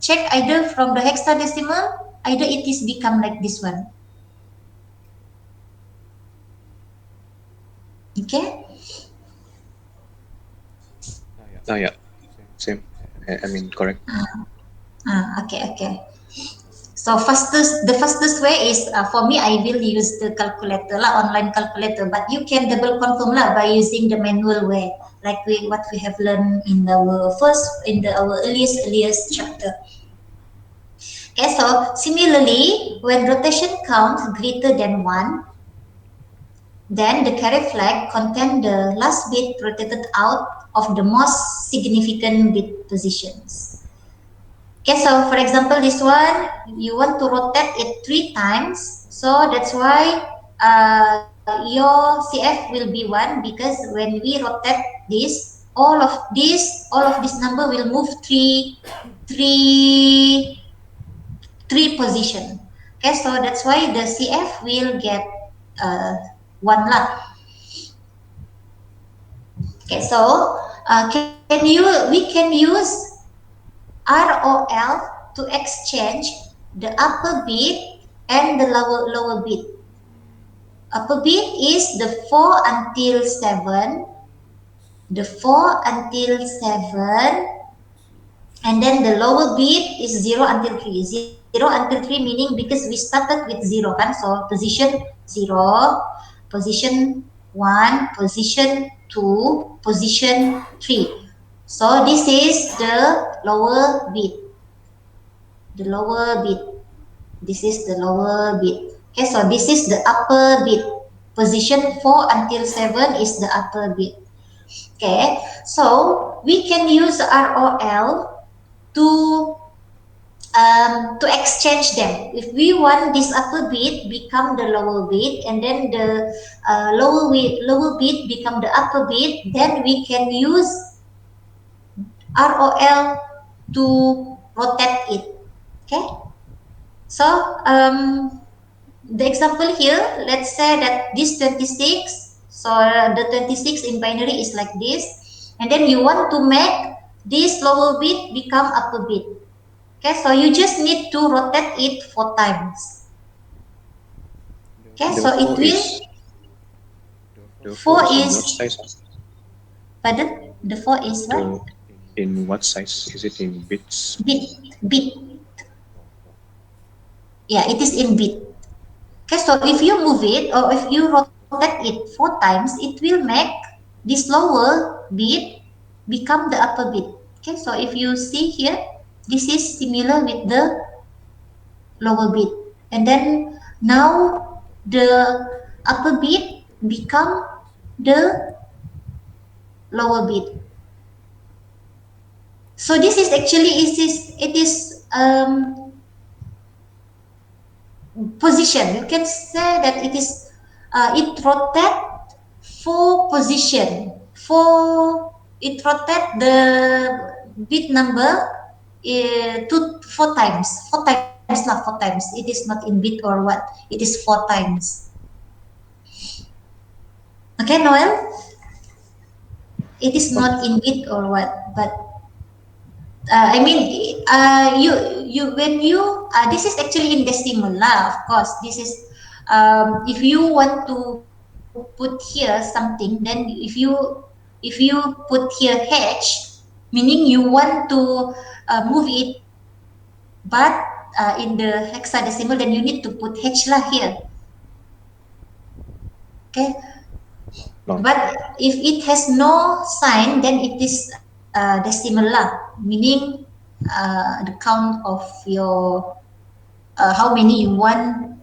check either from the hexadecimal, either it is become like this one. Okay. Oh yeah, same. I mean correct. Okay. So the fastest way is for me. I will use the calculator lah, online calculator. But you can double confirm lah by using the manual way, like what we have learned in our earliest chapter. Okay, so similarly, when rotation counts greater than 1, then the carry flag contain the last bit rotated out of the most significant bit positions. Okay, so for example, this one, you want to rotate it 3 times. So that's why your CF will be 1 because when we rotate this, all of this number will move three three position. Okay, so that's why the CF will get uh, 1 lah. Okay, so we can use ROL to exchange the upper bit and the lower bit. Upper bit is the 4 until 7, and then the lower bit is 0 until 3. 0 until 3 meaning because we started with 0 kan, so position 0, position 1, position 2, position 3. So this is the lower bit. This is the lower bit. Okay, so this is the upper bit. position 4 until 7 is the upper bit. Okay, so we can use ROL to exchange them. If we want this upper bit become the lower bit, and then the lower bit become the upper bit, then we can use ROL to rotate it. Okay, so the example here, let's say that this 26, so the 26 in binary is like this, and then you want to make this lower bit become upper bit. Okay, so you just need to rotate it 4 times. Okay, The so it 4 will is the 4 4 is in is, what size? pardon, the 4 is what? The in what size? Is it in bits? Bit. Yeah, it is in bit. Okay, so if you move it or if you rotate it 4 times, it will make this lower bit become the upper bit. Okay, so if you see here, this is similar with the lower bit, and then now the upper bit become the lower bit. So this is actually position. You can say that it rotate four position. It rotate the bit number to 4 times. 4 times lah, 4 times. It is not in bit or what. It is 4 times. Okay, Noel? It is not in bit or what, but I mean, you when you this is actually in decimal lah. Of course, this is if you want to put here something, then if you put here h, meaning you want to move it, but in the hexadecimal, then you need to put h lah here. Okay, No. but if it has no sign, then it is decimal lah, meaning the count of your how many you want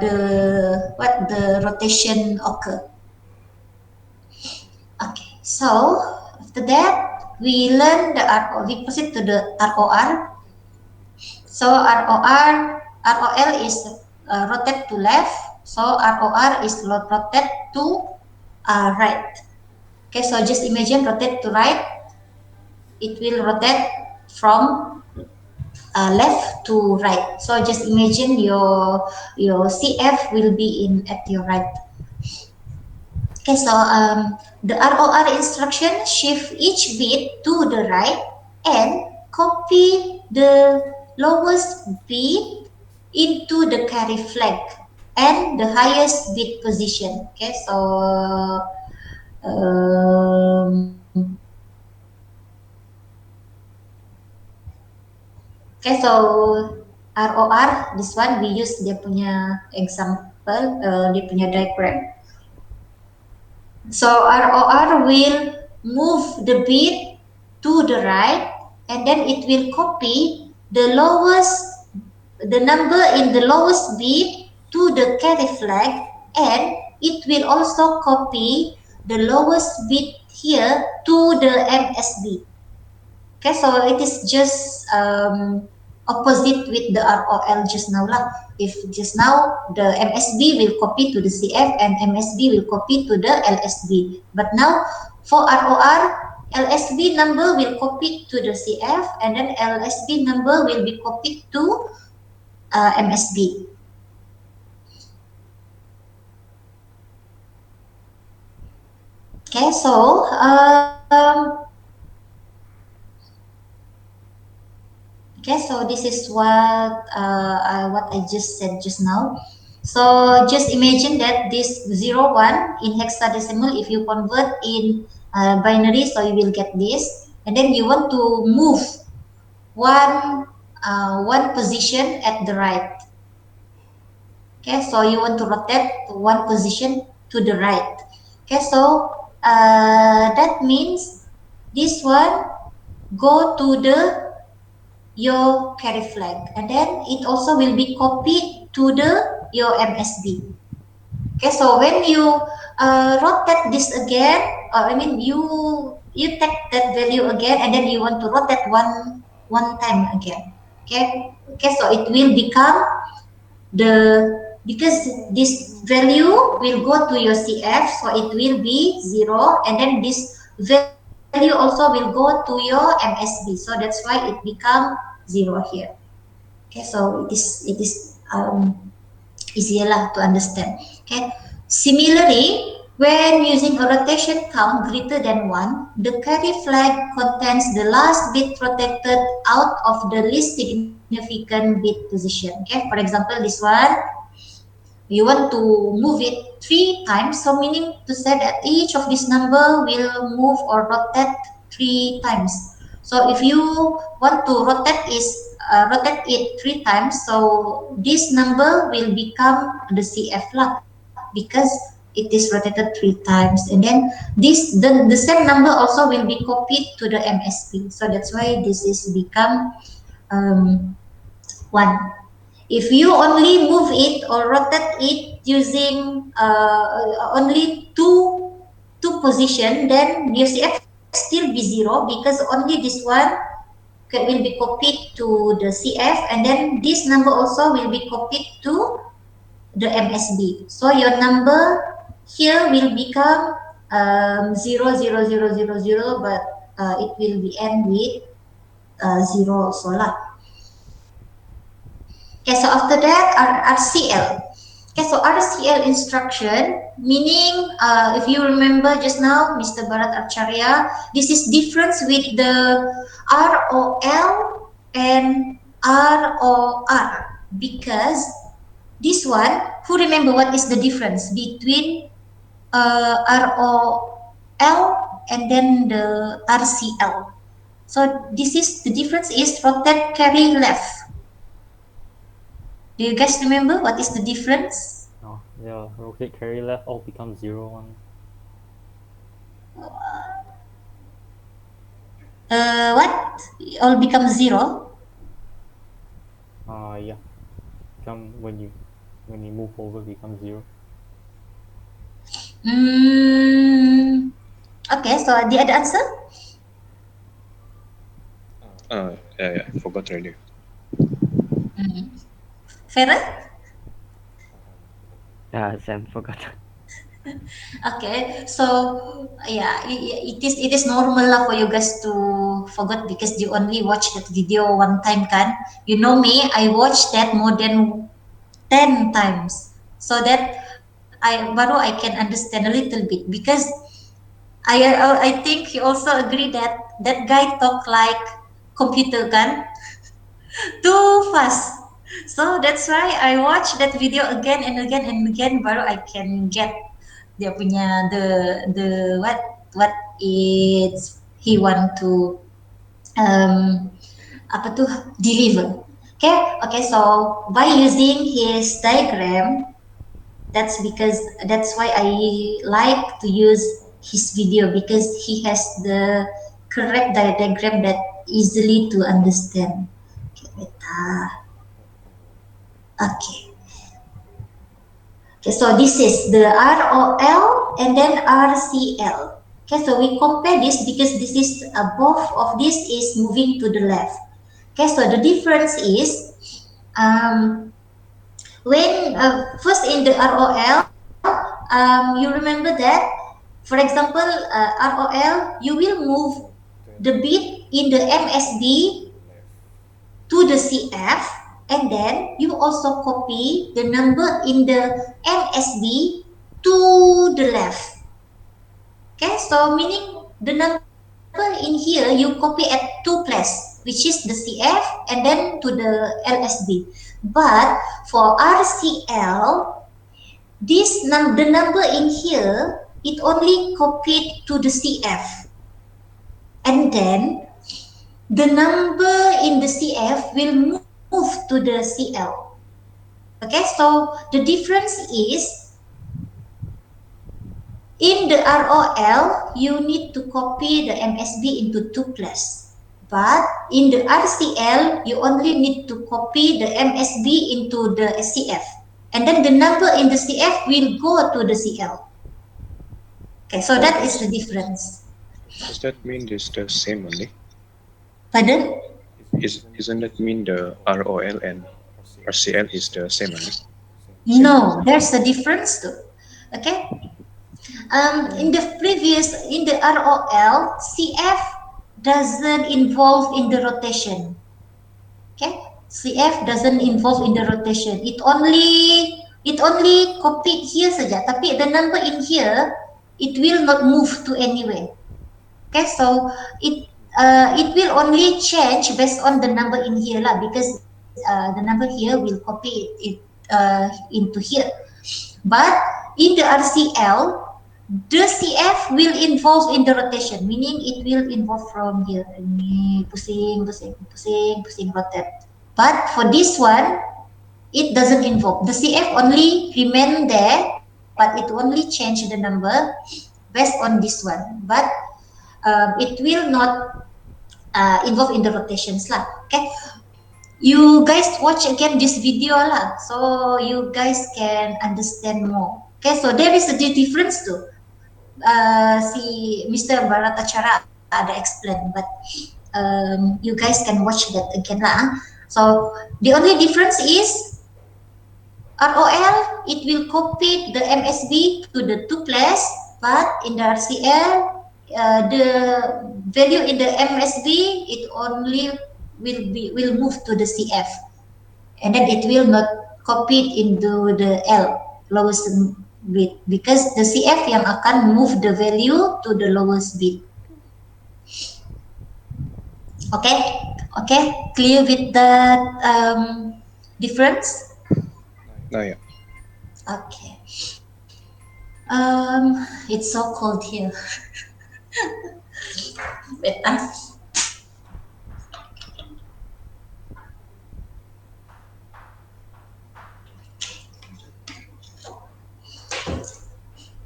the rotation occur. Okay, so after that we learn the RO. We proceed to the ROR. So ROL is rotate to left. So ROR is rotate to right. Okay, so just imagine rotate to right. It will rotate from left to right. So just imagine your CF will be at your right. Okay, so the ROR instruction shift each bit to the right and copy the lowest bit into the carry flag and the highest bit position. Okay, so okay, so ROR, this one we use dia punya example, dia punya diagram. So ROR will move the bit to the right, and then it will copy the number in the lowest bit to the carry flag, and it will also copy the lowest bit here to the MSB. Okay, so it is just opposite with the ROL just now lah. If just now the MSB will copy to the CF and MSB will copy to the LSB, but now for ROR, LSB number will copy to the CF and then LSB number will be copied to MSB. Okay, so okay, so this is what I just said just now. So just imagine that this 0, 1 in hexadecimal, if you convert in binary, so you will get this, and then you want to move one position at the right. Okay, so you want to rotate one position to the right. Okay, so that means this one go to your carry flag, and then it also will be copied to your MSB. Okay, so when you rotate this again, I mean you take that value again, and then you want to rotate one time again. Okay, okay, so it will become because this value will go to your CF, so it will be 0, and then this value also will go to your MSB, so that's why it become 0 here. Okay, so it is easier lah to understand. Okay. Similarly, when using a rotation count greater than 1, the carry flag contains the last bit rotated out of the least significant bit position. Okay, for example, this one, you want to move it 3 times, so meaning to say that each of this number will move or rotate 3 times. So if you want to rotate it 3 times, so this number will become the CF lah, because it is rotated 3 times, and then the same number also will be copied to the MSP. So that's why this is become um, 1. If you only move it or rotate it using only two position, then your CF still be 0, because only this one will be copied to the CF, and then this number also will be copied to the MSB. So your number here will become 0, 0, 0, 0, 0, but it will be end with 0 also lah. Okay, so after that, RCL. Okay, so RCL instruction, meaning if you remember just now, Mr. Bharat Acharya, this is difference with the ROL and ROR, because this one, who remember what is the difference between ROL and then the RCL? So this is the difference is rotate carry left. Do you guys remember what is the difference? Oh, yeah, rotate carry left all becomes 0, 1. What? All becomes 0? Yeah. When you move over becomes 0. Okay, so the other answer? Yeah, I forgot already. Farah? Sam forgot. Okay, so yeah, it is normal lah for you guys to forget, because you only watch that video one time kan. You know me, I watched that more than 10 times, so that I can understand a little bit, because I think you also agree that that guy talk like computer kan, too fast. So that's why I watch that video again and again and again, baru I can get dia punya the what it's he want to um apa tuh deliver. Okay, okay. So by using his diagram, that's why I like to use his video, because he has the correct diagram that easily to understand. Okay, wait. Okay. Okay, so this is the ROL and then RCL. Okay, so we compare this because this is both of this is moving to the left. Okay, so the difference is when first in the ROL, you remember that, for example, ROL, you will move the bit in the MSB to the CF, and then you also copy the number in the MSB to the left. Okay, so meaning the number in here you copy at two places, which is the CF and then to the LSB. But for RCL, the number in here, it only copied to the CF, and then the number in the CF will move to the CL. Okay, so the difference is in the ROL, you need to copy the MSB into two places. But in the RCL, you only need to copy the MSB into the CF. and then the number in the CF will go to the CL. Okay, so that is the difference. Does that mean it's the same only? Pardon? Isn't that mean the ROL and RCL is the same only? Same. No, there's a difference too. Okay. In the previous, in the ROL, CF doesn't involve in the rotation. Okay, CF doesn't involve in the rotation. It only copied here saja. Tapi the number in here, it will not move to anywhere. Okay, so it will only change based on the number in here lah, because the number here will copy it into here. But in the RCL, the CF will involve in the rotation, meaning it will involve from here. Ini pusing, pusing, pusing, pusing, rotate. But for this one, it doesn't involve. The CF only remain there, but it only change the number based on this one. But it will not involve in the rotations lah. Okay, you guys watch again this video lah, so you guys can understand more. Okay, so there is a difference too. Si Mr. Baratachara ada explain, but you guys can watch that again lah. So the only difference is ROL, it will copy the MSB to the two place, but in the RCL, the value in the MSB, it only will move to the CF, and then it will not copy it into the L, lowest bit, because the CF yang akan move the value to the lowest bit. Okay, clear with that difference? Oh yeah. Okay. It's so cold here. Wait,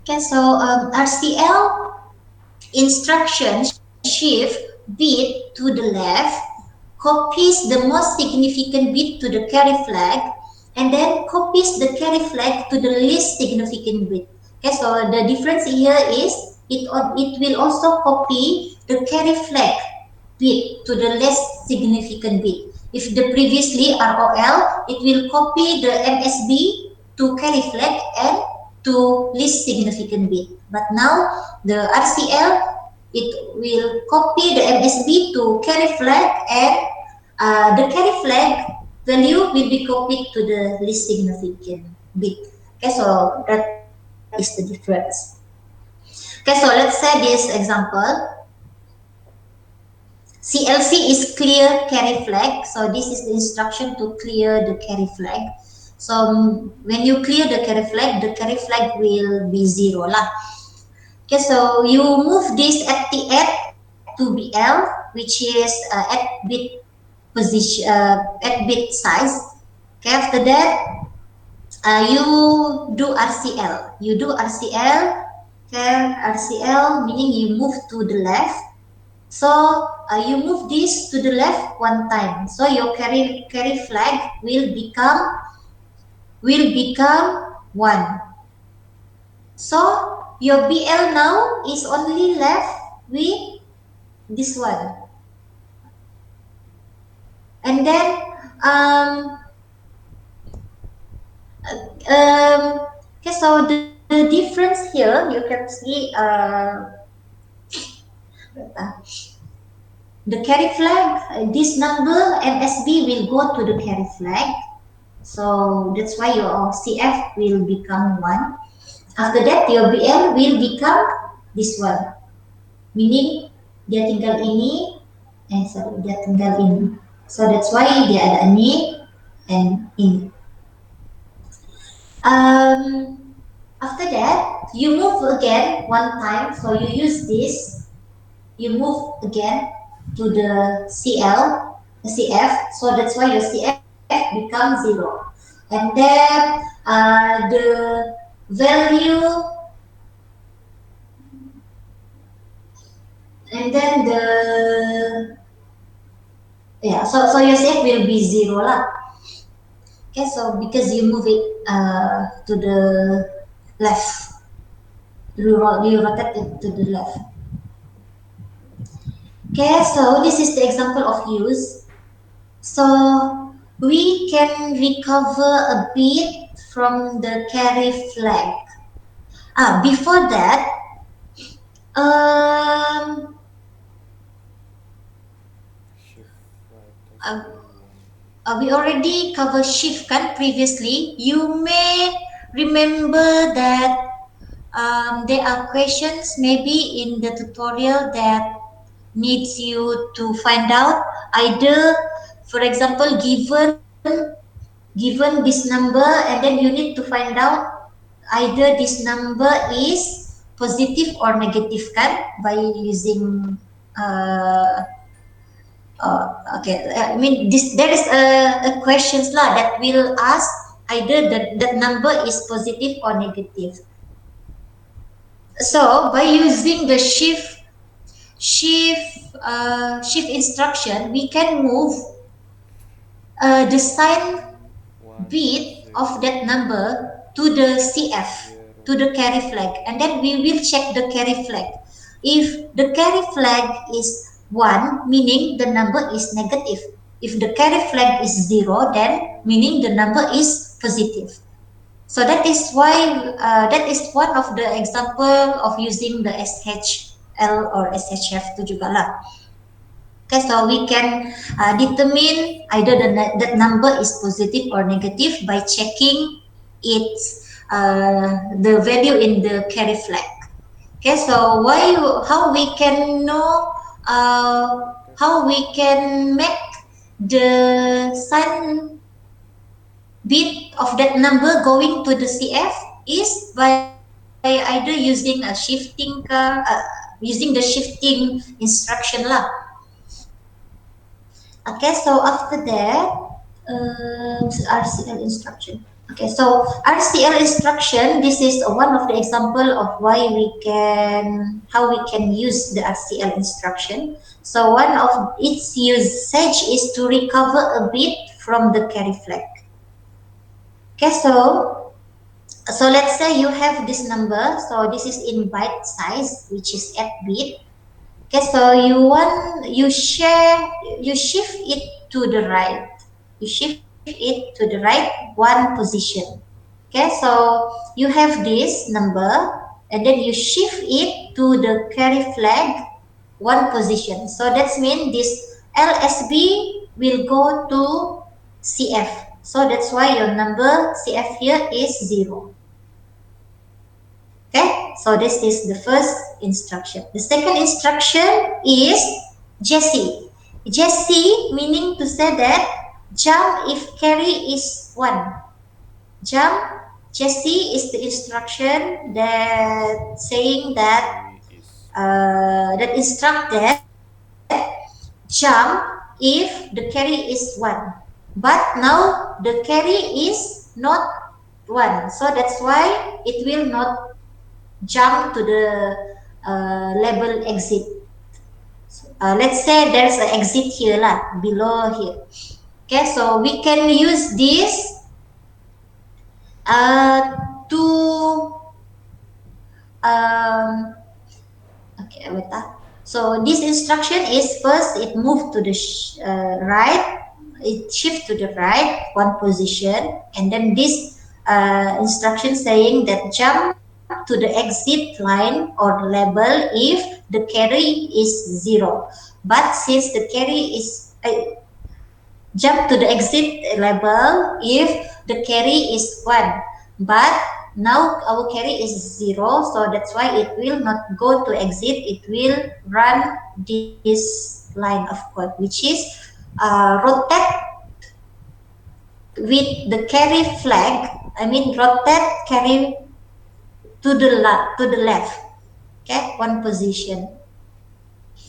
okay, so RCL instruction shift bit to the left, copies the most significant bit to the carry flag, and then copies the carry flag to the least significant bit. Okay, so the difference here is it will also copy the carry flag bit to the less significant bit. If the previously ROL, it will copy the MSB to carry flag and to least significant bit. But now the RCL, it will copy the MSB to carry flag, and the carry flag value will be copied to the least significant bit. Okay, so that is the difference. Okay, so let's say this example. CLC is clear carry flag. So this is the instruction to clear the carry flag. So when you clear the carry flag will be 0 lah. Okay, so you move this at the add to BL, which is at bit position, at bit size. Okay, after that, you do RCL. Okay, RCL meaning you move to the left. So you move this to the left one time. So your carry flag will become 1. So your BL now is only left with this one. And then okay, so the difference here, you can see the carry flag, this number MSB will go to the carry flag. So that's why your CF will become 1. After that, your BL will become this one. Meaning, dia tinggal ini, dia tinggal ini. So that's why dia ada ini and ini. After that, you move again one time. So you use this. You move again to the CF. So that's why your CF becomes 0. And then the value, and then so your CF will be 0 lah. Okay, so because you move it to the left, you rotate it to the left. Okay, so this is the example of use. So we can recover a bit from the carry flag. Before that, um, Shift flag has uh, value 1. we already covered shift kan previously. You may remember that there are questions maybe in the tutorial that needs you to find out either, for example, given this number, and then you need to find out either this number is positive or negative kan by using uh, okay, I mean this there is a questions lah that will ask either that number is positive or negative. So by using the shift instruction, we can move the sign 1 bit of 0 that number to the CF, 0. to the carry flag, and then we will check the carry flag. If the carry flag is 1, meaning the number is negative. If the carry flag is 0, then meaning the number is positive. So that is why that is one of the example of using the SHL or SHF tu juga lah. Okay, so we can determine either that number is positive or negative by checking its the value in the carry flag. Okay, so how we can know how we can make the sign bit of that number going to the CF is by either using a using the shifting instruction lah. Okay, so after that, RCL instruction. Okay, so RCL instruction. This is one of the example of how we can use the RCL instruction. So one of its usage is to recover a bit from the carry flag. Okay, so let's say you have this number. So this is in byte size, which is 8 bit. Okay, so you shift it to the right. You shift it to the right one position. Okay, so you have this number, and then you shift it to the carry flag one position. So that means this LSB will go to CF. So that's why your number CF here is 0. Okay, so this is the first instruction. The second instruction is Jesse. Jesse meaning to say that jump if carry is 1. Jump Jesse is the instruction that saying that Carry is 1. that instruct that jump if the carry is 1. But now the carry is not 1. So that's why it will not jump to the label exit. Let's say there's an exit here lah, below here. Okay, so we can use this to okay, wait. So this instruction is first it move to the right, it shift to the right one position, and then this instruction saying that jump to the exit line or label if the carry is 0. But since the carry is jump to the exit label if the carry is 1. But now our carry is 0, so that's why it will not go to exit. It will run this line of code, which is rotate with the carry flag. I mean rotate carry to the left. Okay, one position.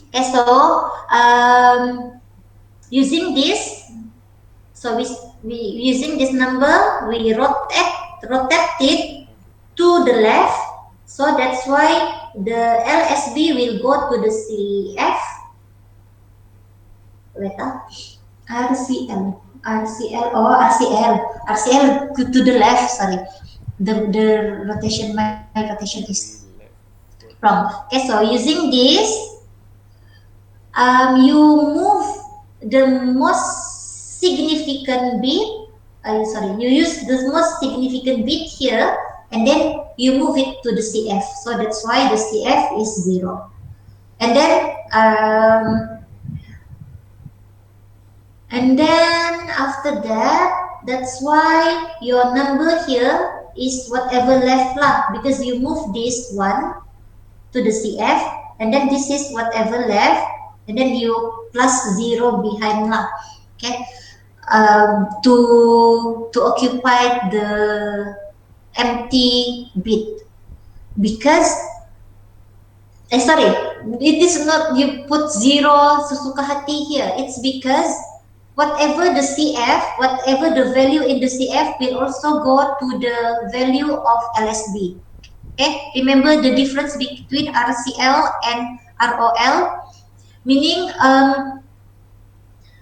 Okay, so using this, so we using this number, we rotate it to the left. So that's why the LSB will go to the CF. Wait, RCL. RCL, oh RCL to the left, sorry. The rotation, my rotation is Carry leftward. wrong. Okay, so using this, you move the most significant bit. Sorry, you use the most significant bit here, and then you move it to the CF. So that's why the CF is 0. And then after that, that's why your number here is whatever left lah, because you move this one to the CF, and then this is whatever left, and then you plus 0 behind lah. Okay, to occupy the empty bit, because sorry, it is not you put 0 sesuka hati here. It's because whatever the CF, whatever the value in the CF will also go to the value of LSB. Okay, remember the difference between RCL and ROL, meaning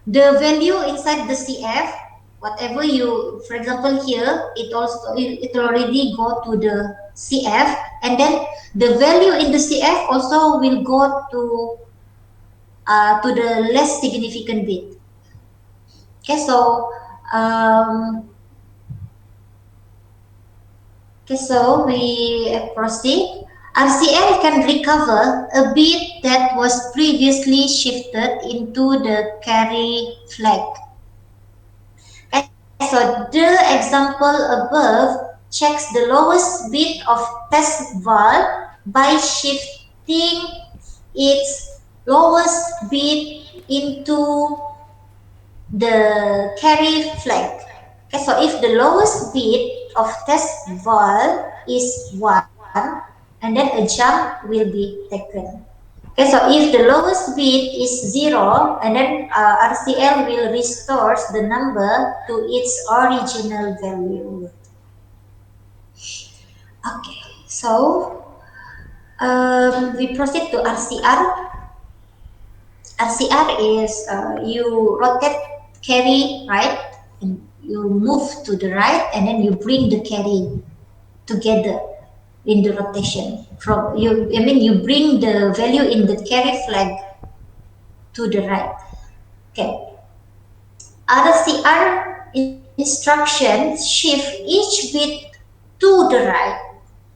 the value inside the CF, whatever you, for example here, it already go to the CF, and then the value in the CF also will go to the less significant bit. Okay, so we proceed. RCL can recover a bit that was previously shifted into the carry flag. So the example above checks the lowest bit of test val by shifting its lowest bit into the carry flag. Okay, so if the lowest bit of test val is 1, and then a jump will be taken. Okay, so if the lowest bit is 0, and then RCL will restore the number to its original value. Okay, so we proceed to RCR. RCR is you rotate carry right, and you move to the right, and then you bring the carry together in the rotation. You bring the value in the carry flag to the right. Okay. Rcl instructions shift each bit to the right,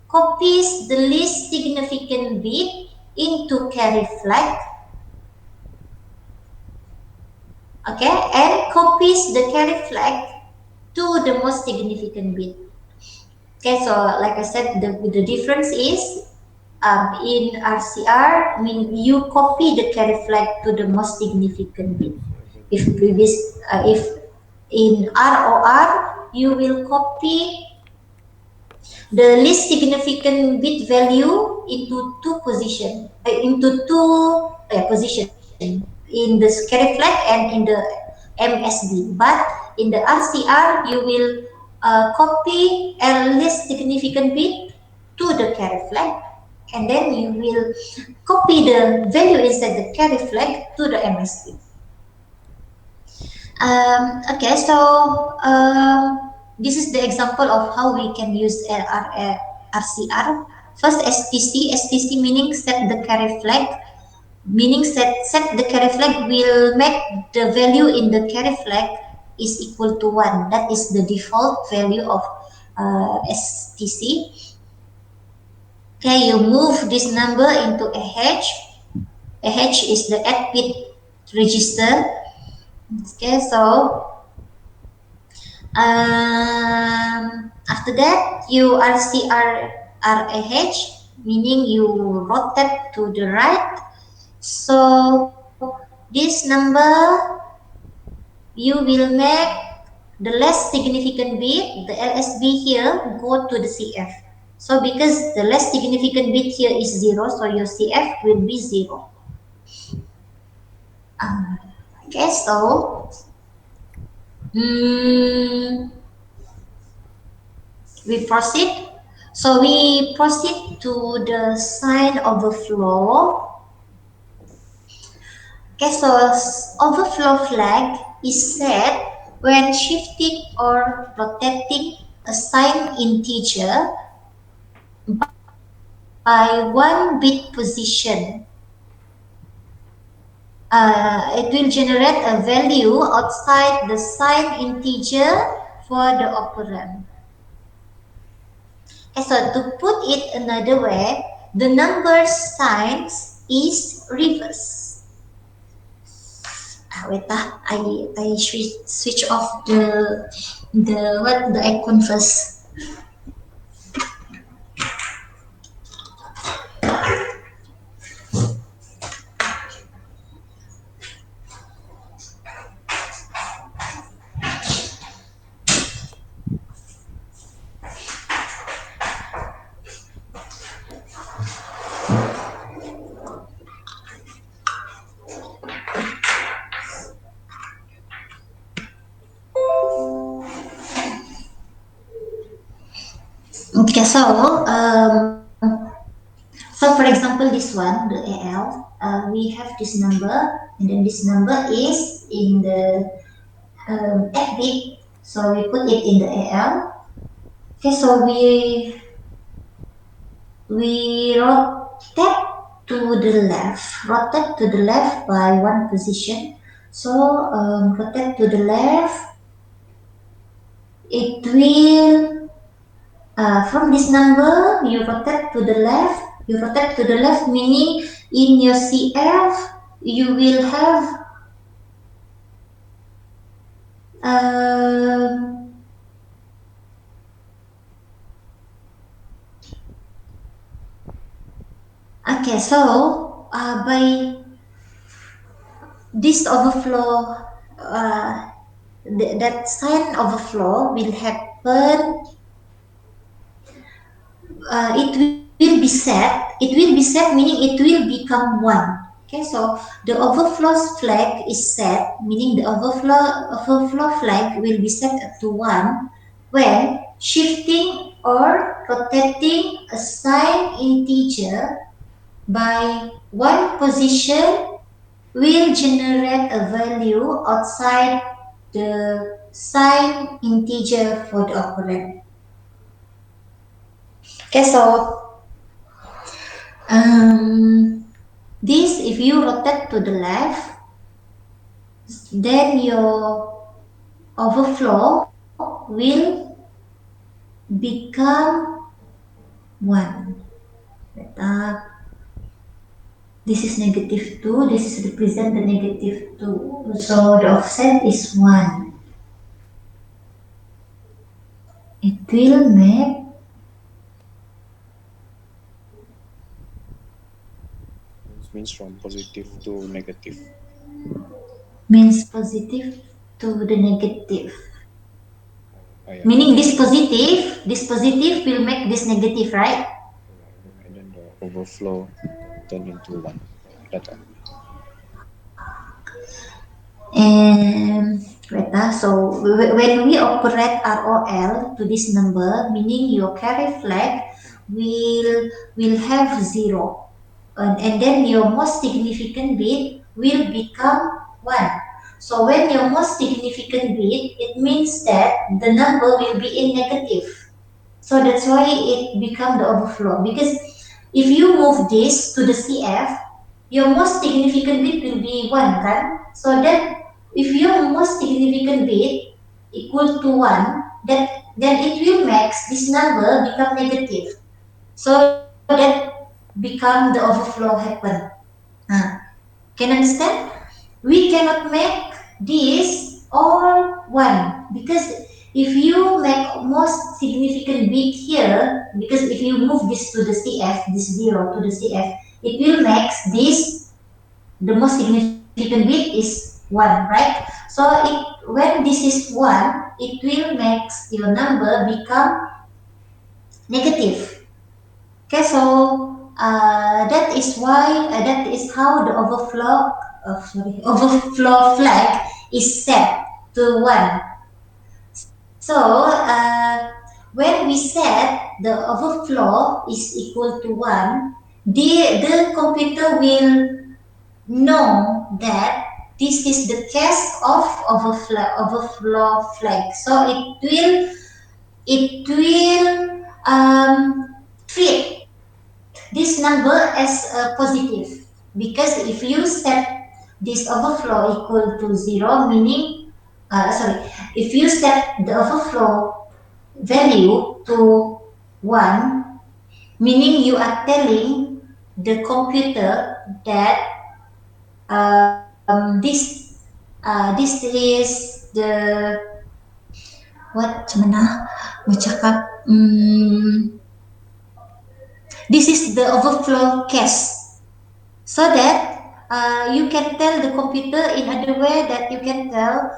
copies the least significant bit into carry flag, okay, and copies the carry flag to the most significant bit. Okay, so like I said, the difference is in RCR, you copy the carry flag to the most significant bit. If in ROR, you will copy the least significant bit value into two position, in the carry flag and in the MSB. But in the RCR, you will copy a least significant bit to the carry flag, and then you will copy the value inside the carry flag to the MSB. Okay, so this is the example of how we can use RCR. First, STC meaning set the carry flag, meaning set the carry flag will make the value in the carry flag is equal to 1. That is the default value of STC. Okay, you move this number into AH. AH is the 8-bit register. Okay, so after that you RCR RAH, meaning you rotate to the right. So this number you will make the less significant bit, the LSB here, go to the CF. So because the less significant bit here is 0, so your CF will be 0. Okay, so we proceed. So we proceed to the sign overflow. Okay, so overflow flag is set when shifting or rotating a signed integer by one bit position, it will generate a value outside the signed integer for the operand. Okay, so to put it another way, the number signs is reverse. Wait, I switch off the icon first. Okay, so for example, this one, the AL, we have this number, and then this number is in the 8 bit, so we put it in the AL. Okay, so we rotate to the left by one position. So rotate to the left, it will from this number you rotate to the left, meaning in your CF you will have um, okay, so by this overflow, that sign overflow will happen. It will be set meaning it will become 1. Okay, so the overflow flag is set, meaning the overflow flag will be set to 1 when shifting or rotating a signed integer by one position will generate a value outside the signed integer for the operand. Okay, so this, if you rotate to the left, then your overflow will become 1. This is -2, this is represent the -2, so the offset is 1. It will make Means from positive to negative. means positive to the negative. Yeah. Meaning this positive will make this negative, right? And then the overflow turn into 1. That one. And so when we operate ROL to this number, meaning your carry flag will have 0, and then your most significant bit will become 1. So when your most significant bit, it means that the number will be in negative. So that's why it become the overflow, because if you move this to the CF, your most significant bit will be 1, kan? So that if your most significant bit equal to 1, then it will make this number become negative. So that become the overflow happen. Can you understand? We cannot make this all 1, because if you make most significant bit here, because if you move this to the CF, this 0 to the CF, it will make this, the most significant bit is 1, right? So when this is 1, it will make your number become negative. Okay, so that is how the overflow flag is set to 1. So when we set the overflow is equal to 1, the computer will know that this is the case of overflow flag. So it will treat this number as a positive, because if you set this overflow equal to zero, meaning if you set the overflow value to 1, meaning you are telling the computer that this is the what mana bercakap this is the overflow case, so that you can tell the computer in other way, that you can tell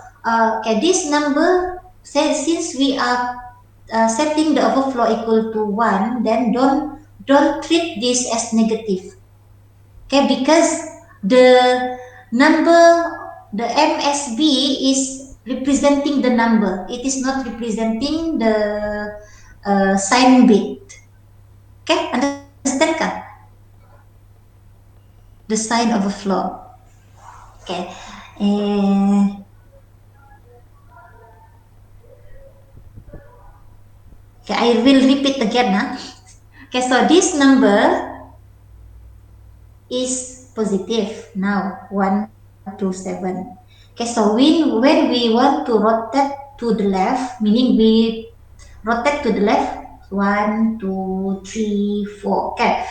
okay, this number, since we are setting the overflow equal to 1, then don't treat this as negative. Okay, because the number, the MSB is representing the number. It is not representing the sign bit. Okay, understand kah? The sign overflow. Okay. Okay, I will repeat again. Okay, so this number is positive now, 127. Okay, so when we want to rotate to the left, meaning we rotate to the left, 1 2 3 4. Okay,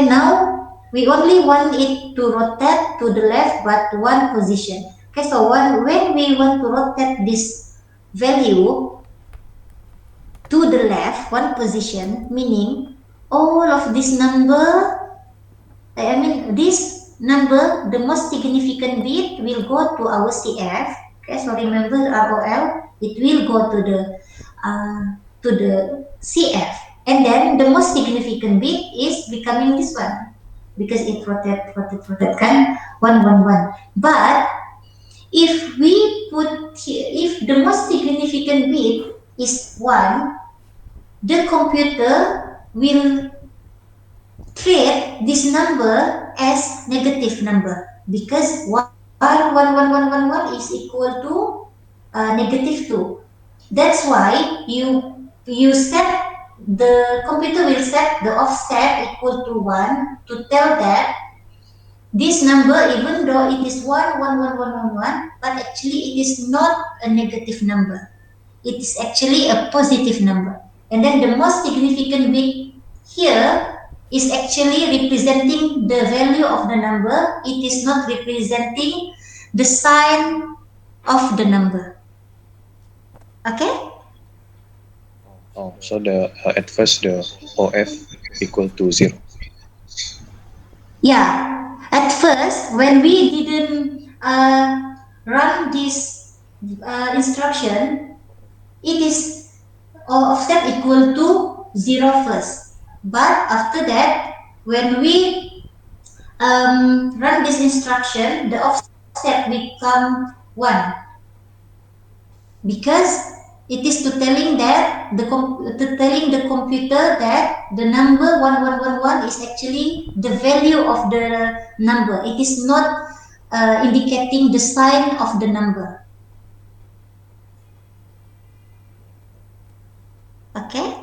now we only want it to rotate to the left but one position. Okay, so when we want to rotate this value to the left one position, meaning all of this number, I mean this number, the most significant bit will go to our CF. Okay, so remember ROL, it will go to the CF, and then the most significant bit is becoming this one, because it rotate kan 111. But if we put here, if the most significant bit is 1, the computer will treat this number as negative number, because 1 is equal to negative 2. That's why you set, the computer will set the offset equal to 1 to tell that this number, even though it is 1, but actually it is not a negative number. It is actually a positive number. And then the most significant bit here is actually representing the value of the number. It is not representing the sign of the number. Okay? Oh, so at first the OF equal to 0. Yeah. At first, when we didn't run this instruction, it is offset equal to 0 first. But after that, when we run this instruction, the offset become 1, because it is to telling that telling the computer that the number 1111 is actually the value of the number. It is not indicating the sign of the number. Okay.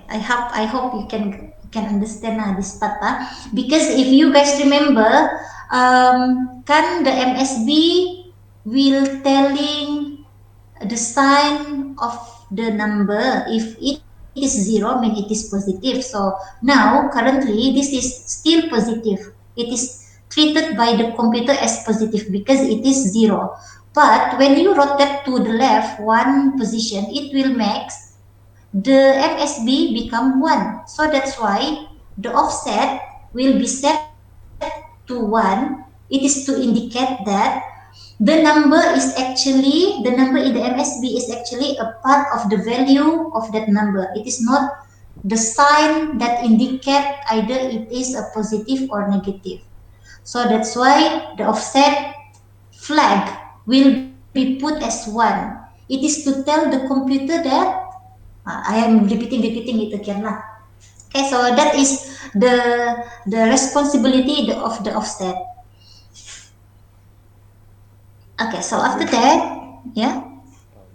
I hope you can understand this part, because if you guys remember, kan the MSB will telling the sign of the number. If it is 0, mean it is positive. So now currently this is still positive. It is treated by the computer as positive because it is 0. But when you rotate to the left one position, it will make the MSB become 1. So that's why the offset will be set to 1. It is to indicate that the number in the MSB is actually a part of the value of that number. It is not the sign that indicate either it is a positive or negative. So that's why the offset flag will be put as 1. It is to tell the computer that I am repeating it again lah. Okay, Okay, so that is the responsibility of the offset. Okay, so after that, yeah,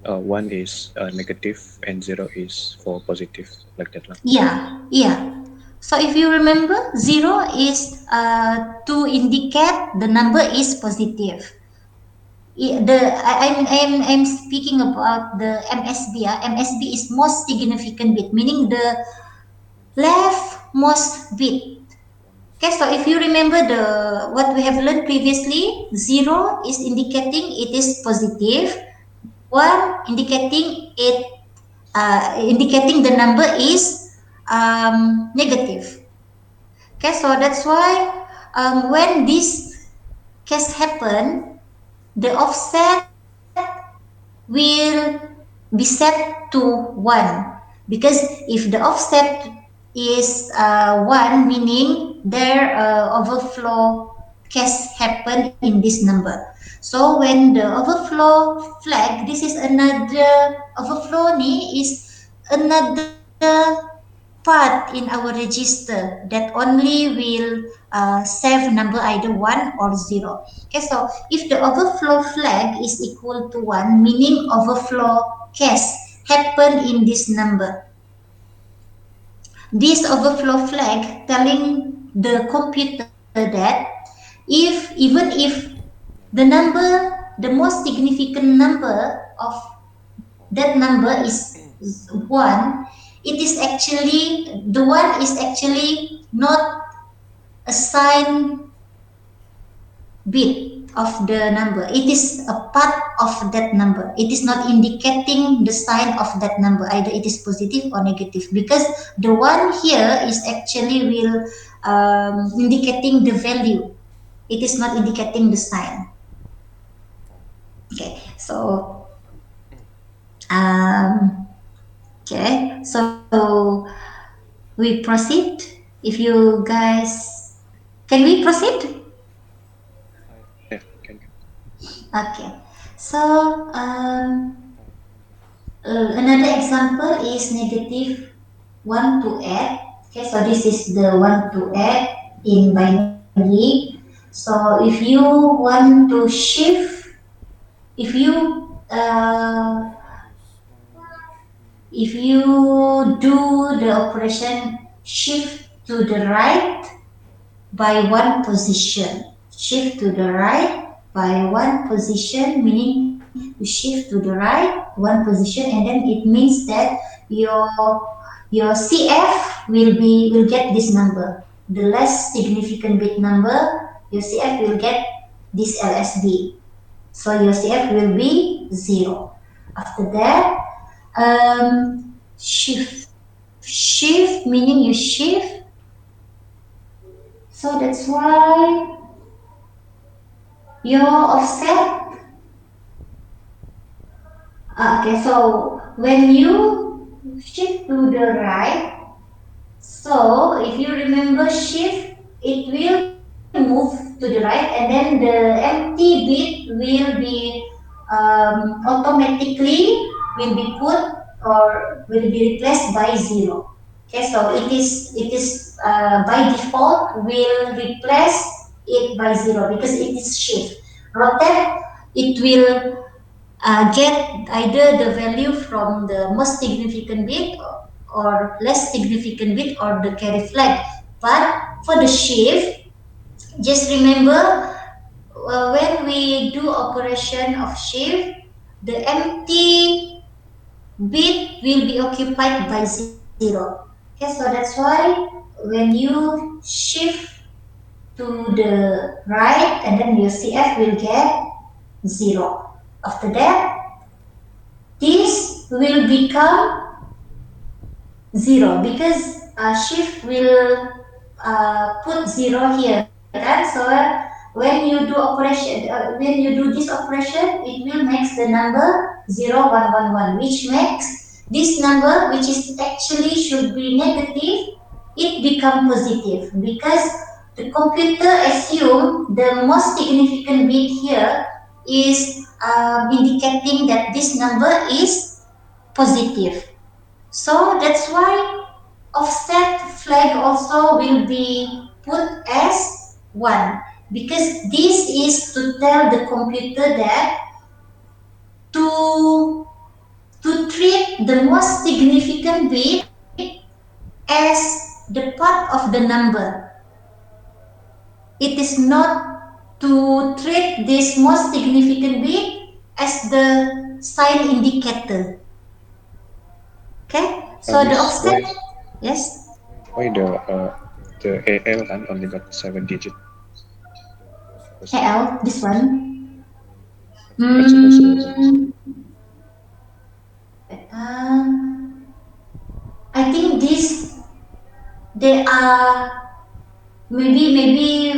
One is negative and zero is for positive, like that lah. yeah. So if you remember, zero is to indicate the number is positive. I'm speaking about the MSB. MSB is most significant bit, meaning the leftmost bit. Okay, so if you remember the what we have learned previously, zero is indicating it is positive, one indicating the number is negative. Okay, so that's why when this case happen, the offset will be set to 1 because if the offset is 1, meaning there overflow case happen in this number. So when the overflow flag, this is another overflow ni is another part in our register that only will save number either 1 or 0. Okay, so if the overflow flag is equal to 1, meaning overflow case happen in this number. This overflow flag telling the computer that even if the number, the most significant number of that number is 1, it is actually, the 1 is actually not a sign bit of the number. It is a part of that number. It is not indicating the sign of that number, either it is positive or negative, because the 1 here is actually will indicating the value. It is not indicating the sign. Okay, so um, okay, so we proceed. If you guys, can we proceed? Yeah, can. Okay. So another example is negative 1 to 8. Okay, so this is the 1 to 8 in binary. So if you want to shift, if you if you do the operation shift to the right by one position, shift to the right by one position, meaning you shift to the right one position, and then it means that your your CF will get this number, the less significant bit number. Your CF will get this LSB, so your CF will be 0. After that, shift meaning you shift. So that's why your offset. Okay, so when you shift to the right, so if you remember shift, it will move to the right, and then the empty bit will be automatically will be put or will be replaced by 0. Okay, so it is by default will replace it by 0 because it is shift. Rotate, it will get either the value from the most significant bit or less significant bit or the carry flag. But for the shift, just remember when we do operation of shift, the empty bit will be occupied by 0. Okay, so that's why when you shift to the right and then your CF will get 0. After that, this will become 0 because shift will put 0 here, kan? So when you do operation, when you do this operation, it will make the number 0111, which makes this number, which is actually should be negative, it become positive because the computer assume the most significant bit here is indicating that this number is positive. So that's why offset flag also will be put as 1 because this is to tell the computer that to treat the most significant bit as the part of the number. It is not to treat this most significant bit as the sign indicator. Okay, so the Miss, offset, yes, why the AL kan only got 7 digit? AL, this one. I suppose so. I think this they are maybe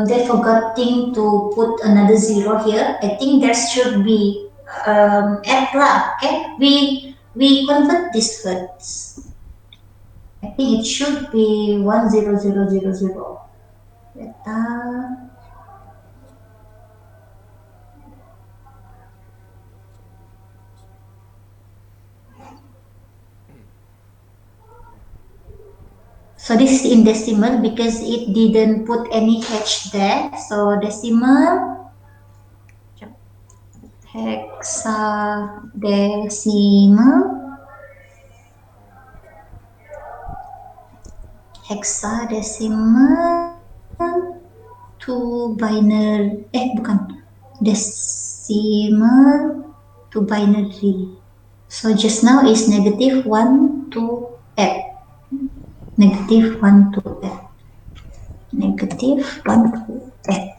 they forgetting to put another zero here. I think there should be at lah. Okay, we convert this first. I think it should be 10000. Beta. So this is in decimal because it didn't put any H there. So decimal, hexadecimal, to binary. Bukan. Decimal to binary. So just now is -1 to 8. -1 to 8. -1 to 8.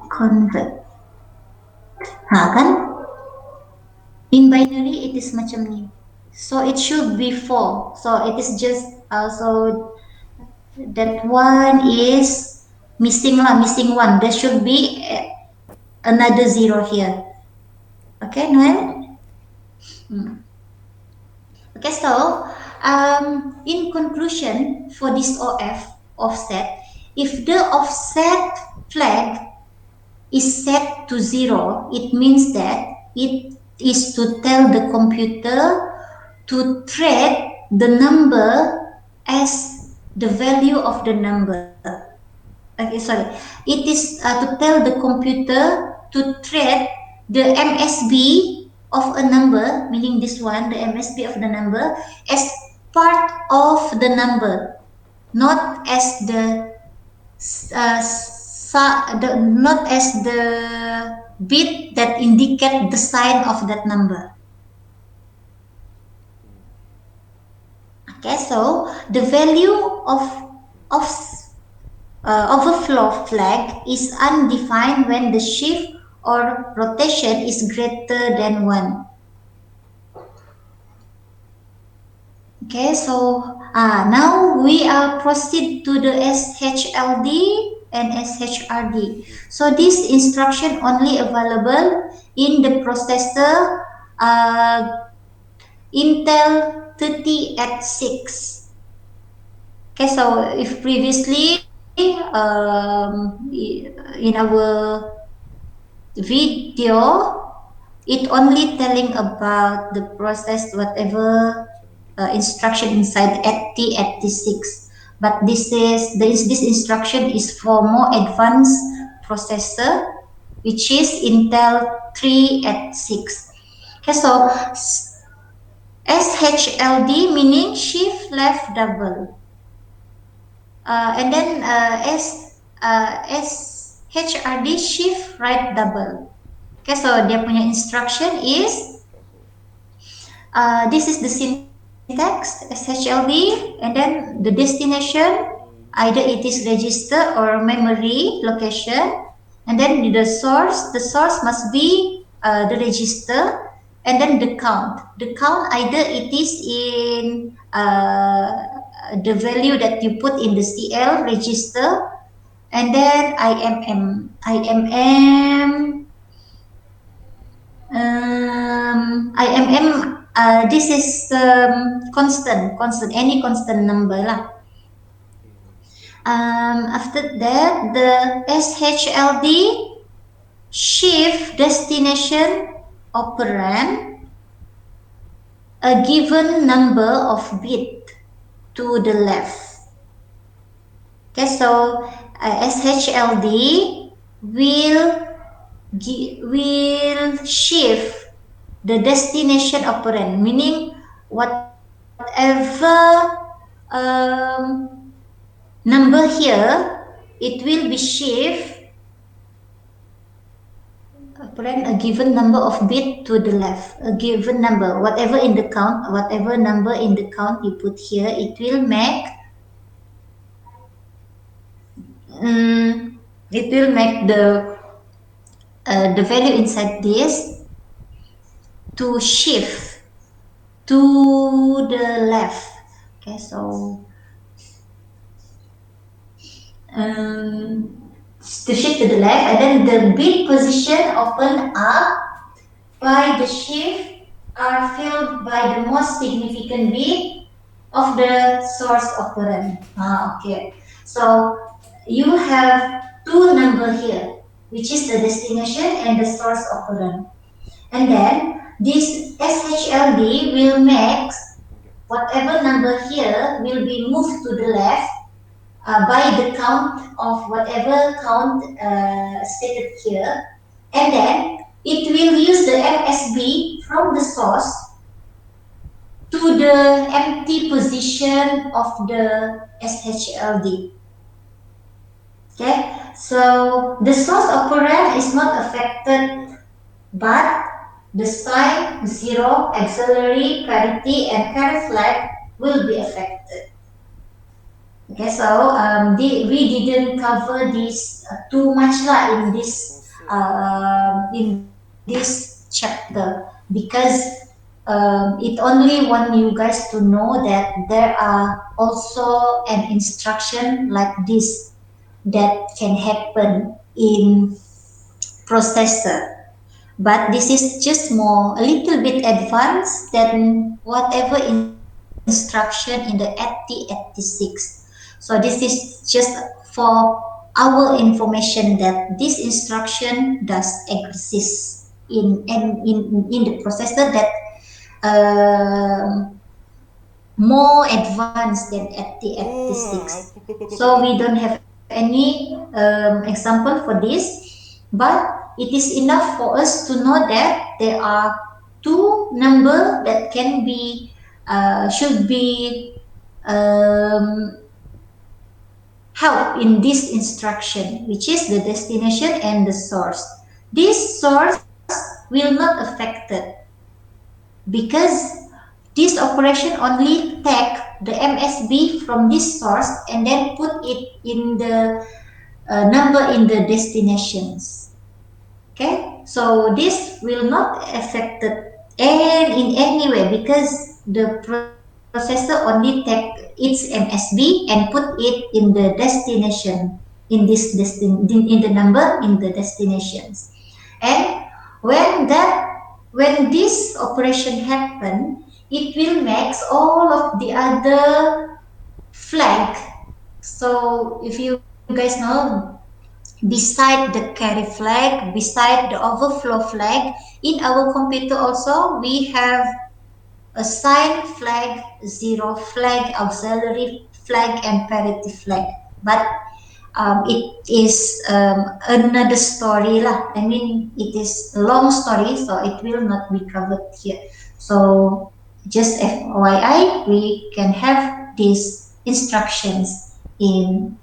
Convert. Kan? In binary it is macam ni. So it should be 4. So it is just also that one is missing 1. There should be another 0 here. Okay, Noel? Okay, so in conclusion for this offset, if the offset flag is set to 0, it means that it is to tell the computer to treat the number as the value of the number. Okay, sorry. It is to tell the computer to treat the MSB of a number, meaning this one, the MSB of the number, as part of the number, not as not as the bit that indicate the sign of that number. Okay, so the value of overflow flag is undefined when the shift or rotation is greater than 1. Okay, so now we proceed to the SHLD and SHRD. So this instruction only available in the processor Intel 3086. Okay, so if previously in our video, it only telling about the process whatever instruction inside 8086, but this instruction is for more advanced processor, which is Intel 386. Okay, so SHLD meaning shift left double, and then SHRD shift right double. Okay, so dia punya instruction is this is the syntax SHLD, and then the destination, either it is register or memory location, and then the source must be the register, and then the count either it is in the value that you put in the CL register, and then IMM, this is constant, any constant number lah. After that, the SHLD shift destination operand a given number of bit. to the left. Okay, so SHLD will will shift the destination operand, meaning whatever number here, it will be shift operand a given number of bit to the left, a given number, whatever in the count, whatever number in the count you put here, it will make it will make the value inside this to shift to the left. Okay, so to shift to the left, and then the bit position open up by the shift are filled by the most significant bit of the source operand. Okay, so you have two number here, which is the destination and the source operand. And then this SHLD will make whatever number here will be moved to the left by the count of whatever count stated here. And then it will use the MSB from the source to the empty position of the SHLD. Okay, so the source operand is not affected, but the sign, zero, auxiliary, parity, and carry flag will be affected. Okay, so we didn't cover this too much lah in this chapter, because it only want you guys to know that there are also an instruction like this that can happen in processor, but this is just a little bit advanced than whatever instruction in the 8086. So this is just for our information that this instruction does exist in the processor that more advanced than 8086. So we don't have any example for this, but it is enough for us to know that there are two number that can be should be help in this instruction, which is the destination and the source. This source will not affected because this operation only take the MSB from this source and then put it in the number in the destinations. Okay, so this will not affected and in any way because the processor only take its MSB and put it in the destination in the number in the destinations. And when this operation happen, it will make all of the other flag. So if you guys know, beside the carry flag, beside the overflow flag, in our computer also we have a sign flag, zero flag, auxiliary flag, and parity flag. But it is another story lah. I mean, it is a long story, so it will not be covered here. So just FYI, we can have these instructions in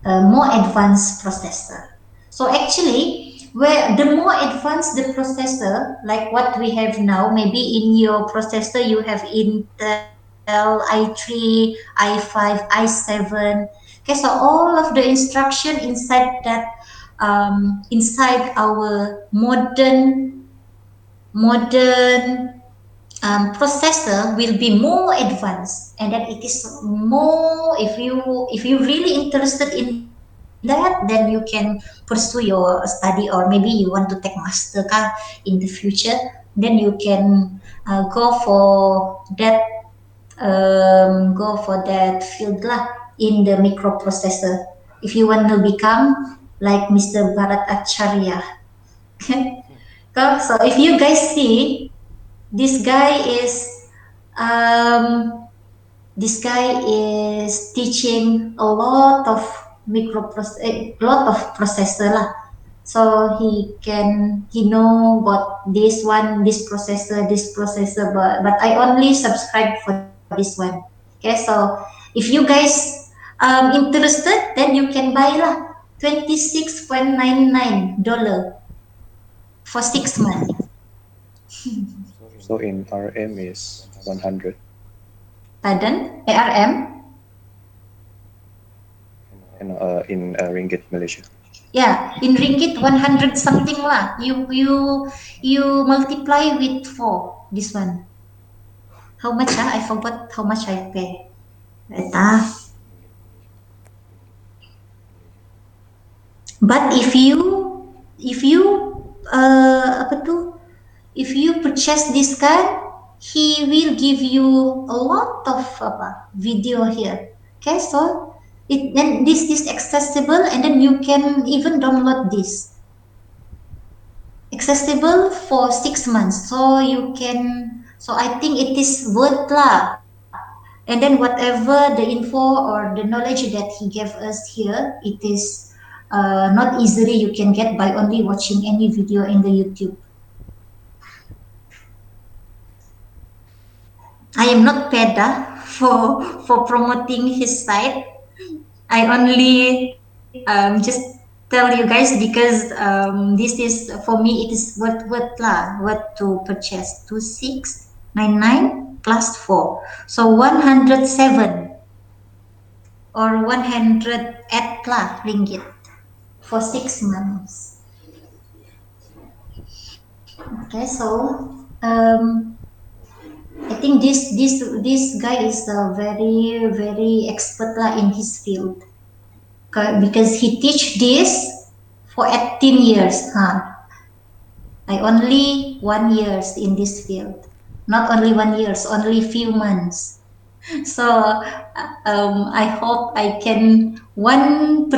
a more advanced processor. So actually, where the more advanced the processor, like what we have now, maybe in your processor you have Intel i3, i5, i7. Okay, so all of the instruction inside that inside our modern processor will be more advanced, and then it is more, if you really interested in that, then you can pursue your study, or maybe you want to take master in the future, then you can go for that field lah in the microprocessor if you want to become like Mr. Bharat Acharya. So if you guys see, this guy is this guy is teaching a lot of lot of processor lah. So he know got this one, this processor, but I only subscribe for this one. Okay, so if you guys interested, then you can buy lah, $26.99 for 6 months. So in RM is 100 Pardon? ARM? and in ringgit Malaysia. Yeah, in ringgit 100 something lah. You multiply with 4. This one. How much? I forgot how much I pay. Wait, But if you apa tu? If you purchase this card, he will give you a lot of video here. Okay, so then this is accessible, and then you can even download this. Accessible for 6 months, so you can. So I think it is worth lah. And then whatever the info or the knowledge that he gave us here, it is not easily you can get by only watching any video in the YouTube. I am not paid for promoting his site. I only just tell you guys because this is for me it is worth to purchase 2699 plus 4, so 107 or 108 lah ringgit for 6 months. Okay, so I think this guy is very expert lah in his field, because he teach this for 18 years. I only 1 years in this field, not only 1 years, only few months. So I hope I can 1%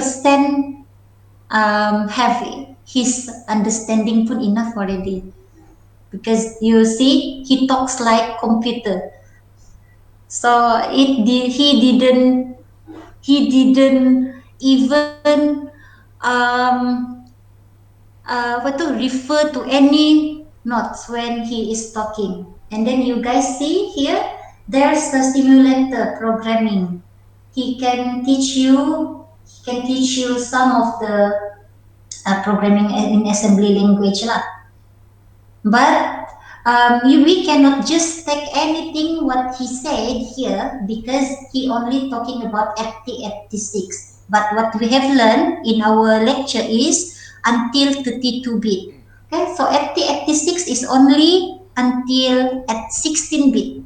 have his understanding pun enough already, because you see he talks like computer. So he didn't even what to refer to any notes when he is talking. And then you guys see here, there's the simulator programming. He can teach you some of the programming in assembly language lah. But we cannot just take anything what he said here, because he only talking about FT86. But what we have learned in our lecture is until 32-bit. Okay, so FT86 is only until at 16-bit.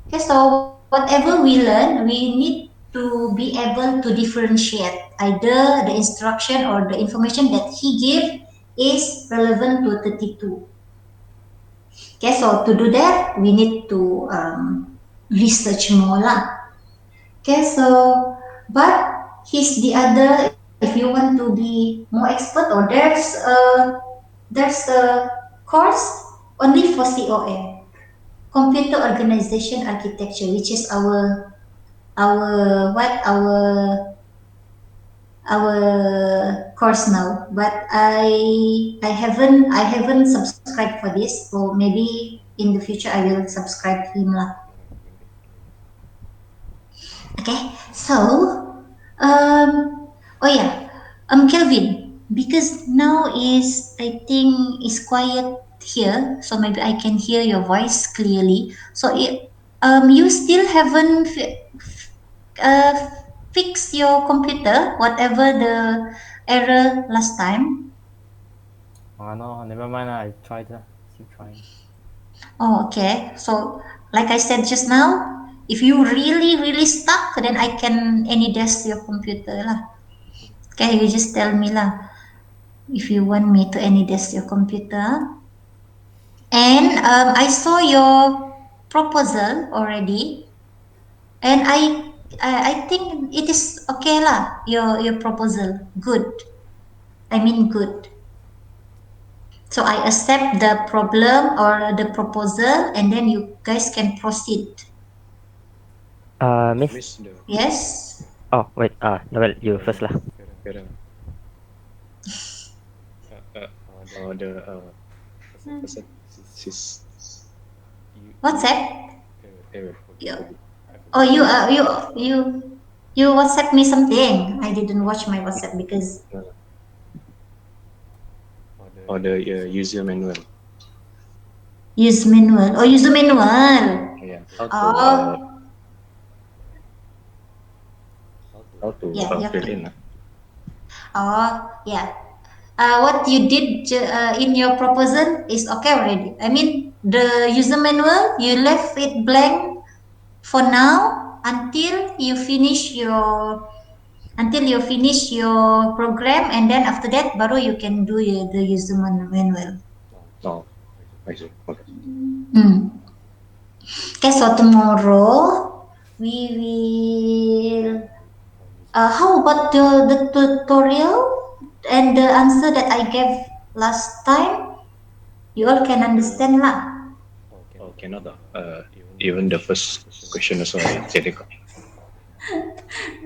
Okay, so whatever we learn, we need to be able to differentiate either the instruction or the information that he gave is relevant to 32. Okay, so to do that, we need to research more lah. Okay, so but he's the other. If you want to be more expert, or there's a course only for COA, Computer Organization Architecture, which is our course now. But I haven't subscribed for this, so maybe in the future I will subscribe him lah. Okay, so oh yeah, Kelvin, because now is I think is quiet here, so maybe I can hear your voice clearly. So you still haven't fix your computer, whatever the error last time? No, never mind. I tried. Keep trying. Oh, okay. So, like I said just now, if you really stuck, then I can any desk your computer lah. Okay, you just tell me lah if you want me to any desk your computer. And I saw your proposal already, and I think it is okay lah. Your proposal good. I mean good. So I accept the problem or the proposal, and then you guys can proceed. Miss. Miss the Yes. Oh wait. Noel, you first lah. better the what's that? Sis WhatsApp. error You, for the oh, you you WhatsApp me something. I didn't watch my WhatsApp because or the user manual. use manual. Oh, use the manual. Yeah, how to Oh, yeah, you have fill to. in. Oh, yeah. What you did in your proposal is okay already. I mean, the user manual you left it blank for now until you finish your program, and then after that, baru you can do the user manual. Oh, I see. Okay. Hmm. Okay, so tomorrow we will. How about the tutorial and the answer that I gave last time? You all can understand lah. Oh, cannot. Even the first question also I difficult.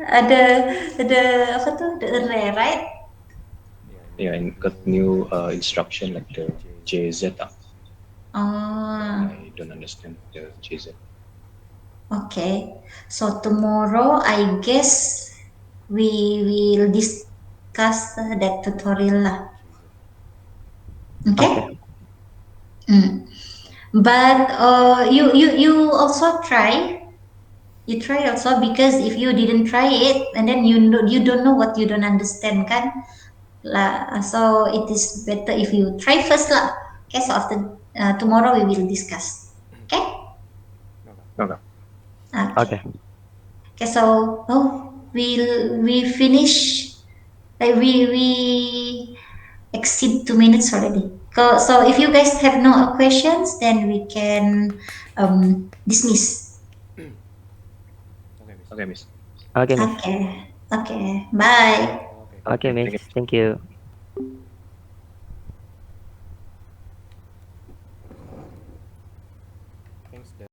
The apa tuh the array, right? Yeah, and got new instruction like the JZ. Oh, I don't understand the JZ. okay. So tomorrow I guess we will discuss that tutorial lah. Okay. Okay. But you also try. You try also because if you didn't try it and then you don't know what you don't understand kan lah. So it is better if you try first lah. Okay. So after tomorrow we will discuss. Okay. Okay. Okay. Okay. Okay. So we finish like we exceed 2 minutes already. So if you guys have no questions, then we can dismiss. Okay, Miss. Okay, Miss. Okay. Okay. Bye. Okay, Thank Miss. you. Thank you.